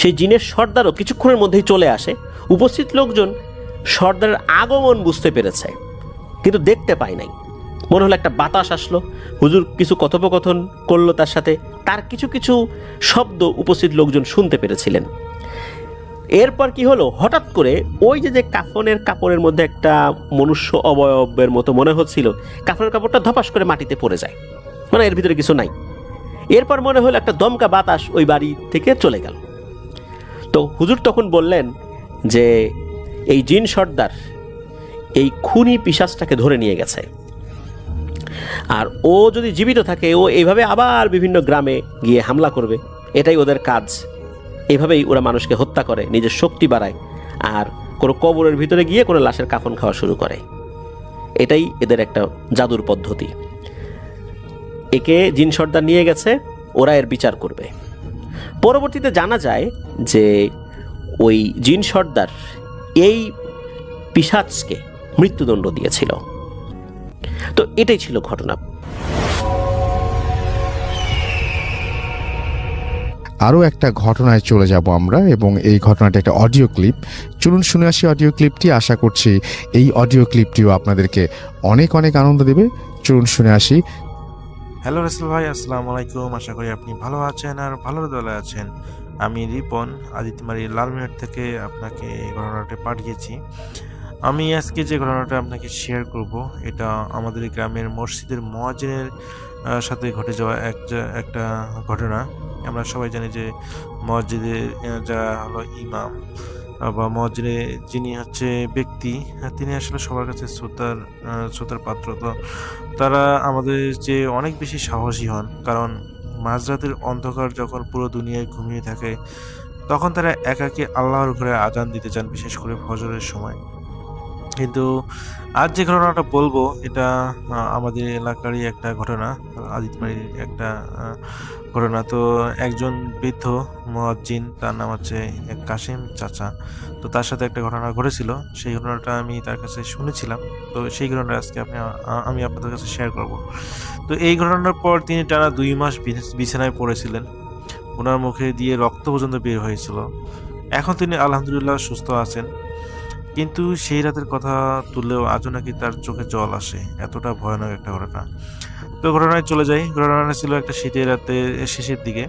সেই জিনের সর্দারও কিছুক্ষণের মধ্যেই চলে আসে। উপস্থিত লোকজন সর্দারের আগমন বুঝতে পেরেছে, কিন্তু দেখতে পায় নাই। মনে হলো একটা বাতাস আসলো, হুজুর কিছু কথোপকথন করলো তার সাথে, তার কিছু কিছু শব্দ উপস্থিত লোকজন শুনতে পেরেছিলেন। এরপর কি হলো, হঠাৎ করে ওই যে কাফনের কাপড়ের মধ্যে একটা মনুষ্য অবয়বের মতো মনে হচ্ছিল, কাফনের কাপড়টা ধপাস করে মাটিতে পড়ে যায়, মানে এর ভিতরে কিছু নাই। এরপর মনে হলো একটা দমকা বাতাস ওই বাড়ি থেকে চলে গেল। তো হুজুর তখন বললেন যে এই জিন সর্দার এই খুনি পিশাচটাকে ধরে নিয়ে গেছে, আর ও যদি জীবিত থাকে ও এইভাবে আবার বিভিন্ন গ্রামে গিয়ে হামলা করবে। এটাই ওদের কাজ। এভাবেই ওরা মানুষকে হত্যা করে, নিজের শক্তি বাড়ায়, আর কোনো কবরের ভিতরে গিয়ে কোনো লাশের কাফন খাওয়া শুরু করে। এটাই এদের একটা জাদুর পদ্ধতি। একে জিন সর্দার নিয়ে গেছে, ওরা এর বিচার করবে। পরবর্তীতে জানা যায় যে ওই জিন সর্দার এই পিশাচকে মৃত্যুদণ্ড দিয়েছিল। তো এটাই ছিল ঘটনা। আরও একটা ঘটনায় চলে যাব আমরা, এবং এই ঘটনাটা একটা অডিও ক্লিপ। চলুন শুনে আসি অডিও ক্লিপটি। আশা করছি এই অডিও ক্লিপটিও আপনাদেরকে অনেক অনেক আনন্দ দেবে। চলুন শুনে আসি। হ্যালো রাসেল ভাই, আসসালামু আলাইকুম। আশা করি আপনি ভালো আছেন আর ভালো দলে আছেন। আমি রিপন আদিত্যমারি লালমিহাট থেকে আপনাকে এই ঘটনাটা পাঠিয়েছি। আমি আজকে যে ঘটনাটা আপনাকে শেয়ার করব, এটা আমাদের গ্রামের মসজিদের মুয়াজ্জিনের সাথে ঘটে যাওয়া একটা ঘটনা। আমরা সবাই জানি যে মসজিদের যারা হলো ইমাম বা মসজিদে যিনি হচ্ছে ব্যক্তি, তিনি আসলে সবার কাছে শ্রদ্ধার পাত্র। তো তারা আমাদের যে অনেক বেশি সাহসী হন, কারণ মাঝরাতের অন্ধকার যখন পুরো দুনিয়ায় ঘুমিয়ে থাকে, তখন তারা একাকী আল্লাহর ঘরে আজান দিতে চান, বিশেষ করে ফজরের সময়। কিন্তু আজ যে ঘটনাটা বলবো, এটা আমাদের এলাকারই একটা ঘটনা, আদিতমারির একটা ঘটনা। তো একজন বৃদ্ধ মুয়াজ্জিন, তার নাম হচ্ছে কাশেম চাচা। তো তার সাথে একটা ঘটনা ঘটেছিল, সেই ঘটনাটা আমি তার কাছে শুনেছিলাম। তো সেই ঘটনাটা আজকে আমি আপনাদের কাছে শেয়ার করব। তো এই ঘটনার পর তিনি টানা 2 মাস বিছানায় পড়েছিলেন। ওনার মুখে দিয়ে রক্ত পর্যন্ত বের হয়েছিল। এখন তিনি আলহামদুলিল্লাহ সুস্থ আছেন, কিন্তু সেই রাতের কথা তুললেও আজও নাকি তার চোখে জল আসে, এতটা ভয়ানক একটা ঘটনা। তো ঘটনায় চলে যাই। ঘটনাটা ছিল একটা শীতের রাতে শেষের দিকে,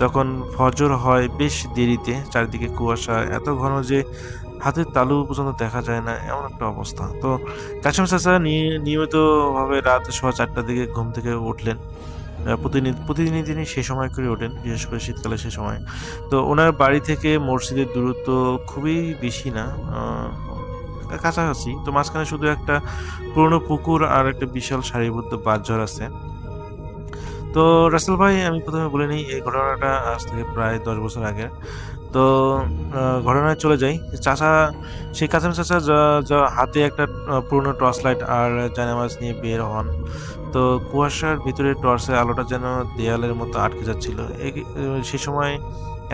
তখন ফজর হয় বেশ দেরিতে, চারিদিকে কুয়াশা এত ঘন যে হাতের তালু পর্যন্ত দেখা যায় না, এমন একটা অবস্থা। তো কাশেম চাচা নিয়মিতভাবে রাত 4:15 দিকে ঘুম থেকে উঠলেন। প্রতিদিনই তিনি সে সময় করে ওঠেন, বিশেষ করে শীতকালে সে সময়। তো ওনার বাড়ি থেকে মসজিদের দূরত্ব খুবই বেশি না, কাছাকাছি। তো মাঝখানে শুধু একটা পুরনো পুকুর আর একটা বিশাল সারিবদ্ধ বাঁশঝড় আছে। তো রাসেল ভাই, আমি প্রথমে বলে নিই, এই ঘটনাটা আজ থেকে প্রায় 10 বছর আগের। তো ঘটনায় চলে যাই। চাচা, সেই কাসেম চাচা হাতে একটা পুরনো টর্চ লাইট আর জায়নামাজ নিয়ে বের হন। তো কুয়াশার ভিতরে টর্চের আলোটা যেন দেয়ালের মতো আটকে যাচ্ছিল। সে সময়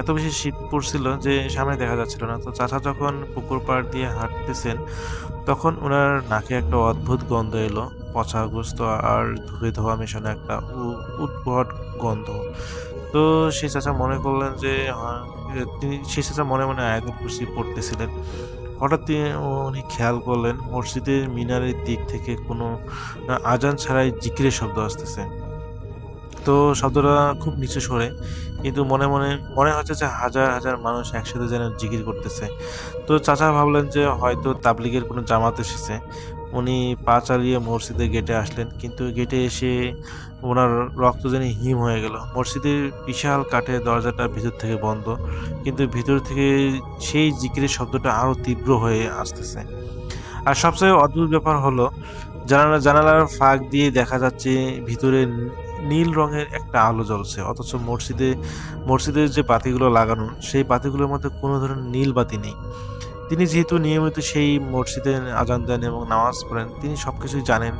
এত বেশি শীত পড়ছিল যে সামনে দেখা যাচ্ছিল না। তো চাচা যখন পুকুর পাড় দিয়ে হাঁটতেছেন, তখন ওনার নাকে একটা অদ্ভুত গন্ধ এলো, পচা গোস্ত আর ধুয়ে ধোয়া মেশানো একটা উদ্ভট গন্ধ। তো সেই চাচা মনে করলেন যে সেই চাচা মনে মনে আয়াতুল কুরসি পড়তেছিলেন। হঠাৎ উনি খেয়াল করলেন মসজিদের মিনারের দিক থেকে কোনো আজান ছাড়াই জিকিরের শব্দ আসতেছে। তো শব্দটা খুব নিচু সরে, কিন্তু মনে হচ্ছে যে হাজার হাজার মানুষ একসাথে যেন জিকির করতেছে। তো চাচা ভাবলেন যে হয়তো তাবলিগের কোনো জামাত এসেছে। উনি পা চালিয়ে মসজিদের গেটে আসলেন, কিন্তু গেটে এসে ওনার রক্ত যেন হিম হয়ে গেল। মসজিদের বিশাল কাঠের দরজাটা ভিতর থেকে বন্ধ, কিন্তু ভিতর থেকে সেই জিকিরের শব্দটা আরো তীব্র হয়ে আসতেছে। আর সবচেয়ে অদ্ভুত ব্যাপার হলো, জানালার ফাঁক দিয়ে দেখা যাচ্ছে ভিতরে নীল রঙের একটা আলো জ্বলছে, অথচ মসজিদের যে বাতিগুলো লাগানো, সেই বাতিগুলোর মধ্যে কোনো ধরনের নীল বাতি নেই। তিনি যেহেতু নিয়মিত সেই মসজিদে আজান দেন এবং নামাজ পড়েন, তিনি সবকিছুই জানেন।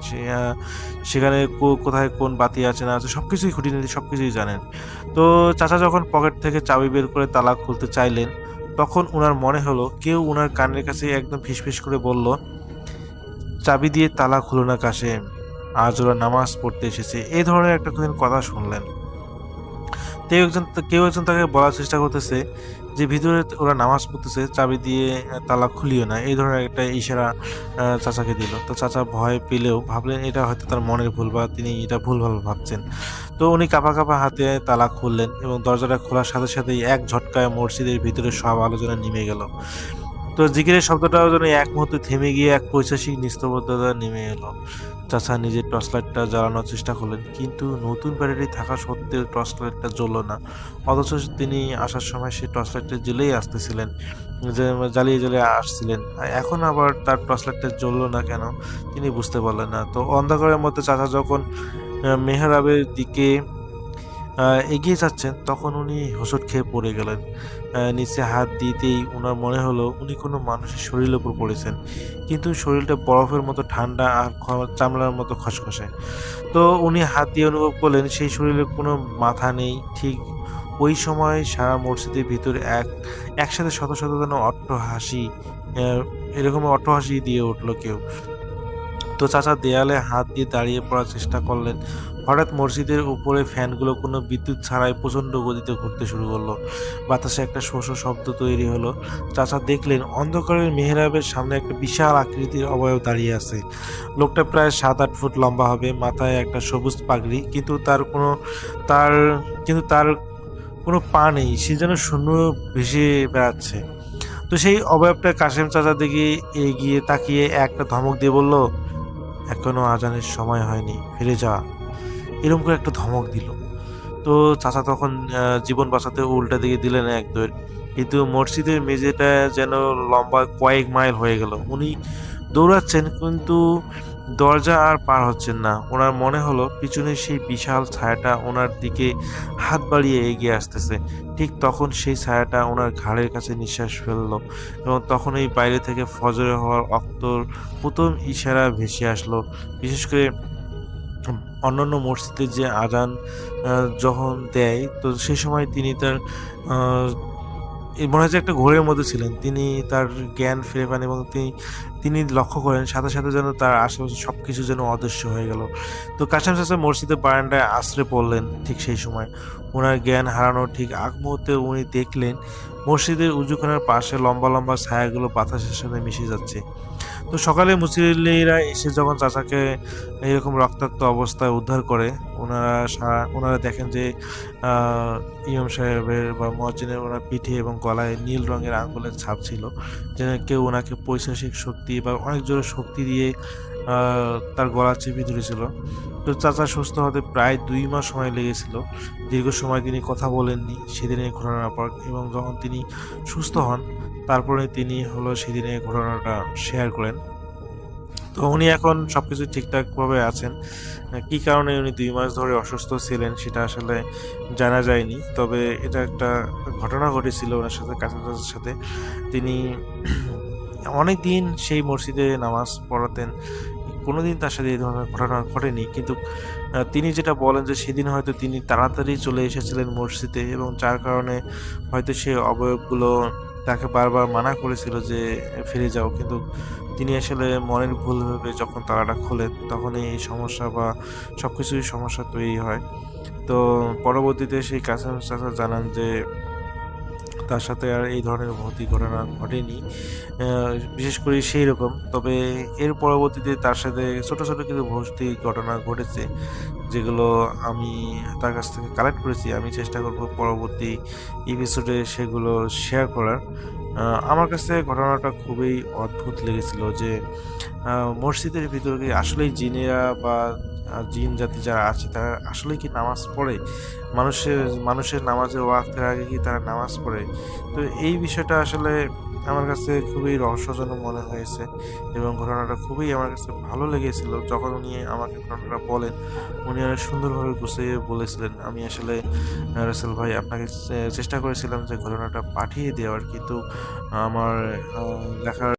সেখানে কোথায় কোন বাতি আছে না আছে সবকিছুই খুঁটিনাটি সবকিছুই জানেন। তো চাচা যখন পকেট থেকে চাবি বের করে তালা খুলতে চাইলেন, তখন ওনার মনে হলো কেউ ওনার কানের কাছে একদম ফিসফিস করে বলল, চাবি দিয়ে তালা খুলো না কাশেম, আজ ওরা নামাজ পড়তে এসেছে। এই ধরনের একটা কথা শুনলেন। কেউ একজন তাকে বলার চেষ্টা করতেছে যে ভিতরে ওরা নামাজ পড়তেছে, চাবি দিয়ে তালা খুলিও না, এই ধরনের একটা ইশারা চাচাকে দিল। তো চাচা ভয় পেলেও ভাবলেন এটা হয়তো তার মনের ভুল, বা তিনি এটা ভুলভাল ভাবছেন। তো উনি কাঁপা কাঁপা হাতে তালা খুললেন এবং দরজাটা খোলার সাথে সাথেই এক ঝটকায় মসজিদের ভিতরে সব আলোচনা নেমে গেল। তো জিকিরের শব্দটাও যেন এক মুহূর্তে থেমে গিয়ে এক পৈশাচিক নিস্তব্ধতা নেমে এলো। চাচা নিজের টর্চ লাইটটা জ্বালানোর চেষ্টা করলেন, কিন্তু নতুন ব্যাটারি থাকা সত্ত্বেও টর্চ লাইটটা জ্বলল না। অথচ তিনি আসার সময় সেই টর্চ লাইটটা জ্বেলেই আসতেছিলেন, জ্বালিয়ে আসছিলেন। এখন আবার তার টর্চ লাইটটা জ্বললো না কেন, তিনি বুঝতে পারলেন না। তো অন্ধকারের মধ্যে চাচা যখন মেহরাবের দিকে এগিয়ে যাচ্ছেন, তখন উনি হোঁচট খেয়ে পড়ে গেলেন। নিচে হাত দিতেই ওনার মনে হলো উনি কোনো মানুষের শরীরের উপর পড়েছেন, কিন্তু শরীরটা বরফের মতো ঠান্ডা আর চামড়ার মতো খসখসে। তো উনি হাত দিয়ে অনুভব করলেন সেই শরীরে কোনো মাথা নেই। ঠিক ওই সময় সারা মসজিদের ভিতরে একসাথে শত শত যেন অট্টহাসি, এরকম অট্টহাসি দিয়ে উঠলো কেউ। তো চাচা দেয়ালে হাত দিয়ে দাঁড়িয়ে পড়ার চেষ্টা করলেন। হঠাৎ মসজিদের উপরে ফ্যানগুলো কোনো বিদ্যুৎ ছাড়াই প্রচণ্ড গতিতে ঘুরতে শুরু করলো। বাতাসে একটা শো শো শব্দ তৈরি হলো। চাচা দেখলেন অন্ধকারের মেহরাবের সামনে একটা বিশাল আকৃতির অবয়ব দাঁড়িয়ে আছে। লোকটা প্রায় 7-8 ফুট লম্বা হবে, মাথায় একটা সবুজ পাগড়ি, কিন্তু তার কোনো পা নেই, সে যেন শূন্য ভেসে বেড়াচ্ছে। তো সেই অবয়বটা কাশেম চাচা দিকে এগিয়ে তাকিয়ে একটা ধমক দিয়ে বলল, এখনো আজানের সময় হয়নি, ফিরে যা। এরকম করে একটা ধমক দিল। তো চাচা তখন জীবন বাঁচাতে উল্টা দিকে দিলেন এক দৌড়, কিন্তু মসজিদের মেঝেটা যেন লম্বা কয়েক মাইল হয়ে গেল। উনি দৌড়াচ্ছেন, কিন্তু দরজা আর পার হচ্ছেন না। ওনার মনে হলো পিছনের সেই বিশাল ছায়াটা ওনার দিকে হাত বাড়িয়ে এগিয়ে আসতেছে। ঠিক তখন সেই ছায়াটা ওনার ঘাড়ের কাছে নিঃশ্বাস ফেললো, এবং তখনই বাইরে থেকে ফজরে হওয়ার অক্তর প্রথম ইশারা ভেসে আসলো। বিশেষ করে অন্যান্য মসজিদে যে আজান যখন দেয়, তো সেই সময় তিনি তার মনে হচ্ছে একটা ঘোরের মধ্যে ছিলেন। তিনি তার জ্ঞান ফিরে পান এবং তিনি লক্ষ্য করেন সাথে সাথে যেন তার আশেপাশে সবকিছু যেন অদৃশ্য হয়ে গেল। তো কাশেম চাচা মসজিদের বারান্দায় আশ্রে পড়লেন। ঠিক সেই সময় ওনার জ্ঞান হারানোর ঠিক আগ মুহূর্তে উনি দেখলেন মসজিদের উজুখানার পাশে লম্বা লম্বা ছায়াগুলো বাতাসের সাথে মিশে যাচ্ছে। তো সকালে মুসল্লিরা এসে যখন চাচাকে এরকম রক্তাক্ত অবস্থায় উদ্ধার করে, ওনারা দেখেন যে ইমাম সাহেবের বা মুয়াজ্জিনের ওনার পিঠে এবং গলায় নীল রঙের আঙ্গুলের ছাপ ছিল, যেন কেউ ওনাকে পৈশাচিক শক্তি বা অনেক জোরে শক্তি দিয়ে তার গলা চেপে ধরেছিল। তো চাচা সুস্থ হতে প্রায় 2 মাস সময় লেগেছিল। দীর্ঘ সময় তিনি কথা বলেননি সেদিনের ঘটনার পর, এবং যখন তিনি সুস্থ হন তারপরে তিনি সেদিনের ঘটনাটা শেয়ার করেন। তো উনি এখন সবকিছু ঠিকঠাকভাবে আছেন। কি কারণে উনি 2 মাস ধরে অসুস্থ ছিলেন সেটা আসলে জানা যায়নি, তবে এটা একটা ঘটনা ঘটেছিল ওনার সাথে, কাছাকাছির সাথে। তিনি অনেক দিন সেই মসজিদে নামাজ পড়াতেন, কোনোদিন তার সাথে এই ধরনের ঘটনা ঘটেনি, কিন্তু তিনি যেটা বলেন যে সেদিন হয়তো তিনি তাড়াতাড়ি চলে এসেছিলেন মসজিদে, এবং যার কারণে হয়তো সেই অবয়বগুলো তাকে বারবার মানা করেছিল যে ফিরে যাও, কিন্তু তিনি আসলে মনের ভুল ভেবে যখন তালাটা খোলেন তখনই এই সমস্যা বা সবকিছুই সমস্যা তৈরি হয়। তো পরবর্তীতে সেই কাসেম চাচা জানান যে তার সাথে আর এই ধরনের ভৌতিক ঘটনা ঘটেনি, বিশেষ করে সেই রকম। তবে এর পরবর্তীতে তার সাথে ছোট ছোট কিছু ভৌতিক ঘটনা ঘটেছে, যেগুলো আমি তার কাছ থেকে কালেক্ট করেছি। আমি চেষ্টা করব পরবর্তী এপিসোডে সেগুলো শেয়ার করার। আমার কাছে ঘটনাটা খুবই অদ্ভুত লেগেছিল যে মসজিদের ভিতরে কি আসলেই জিনেরা বা জিন জাতি যারা আছে তারা আসলেই কি নামাজ পড়ে, মানুষের নামাজের ওয়াক্তের আগে কি তারা নামাজ পড়ে। তো এই বিষয়টা আসলে আমার কাছে খুবই রহস্যজনক মনে হয়েছে, এবং ঘটনাটা খুবই আমার কাছে ভালো লেগেছিল। যখন উনি আমাকে ঘটনাটা বলেন, উনি অনেক সুন্দরভাবে গুছিয়ে বলেছিলেন। আমি আসলে রাসেল ভাই আপনাকে চেষ্টা করেছিলাম যে ঘটনাটা পাঠিয়ে দেওয়ার, কিন্তু আমার লেখার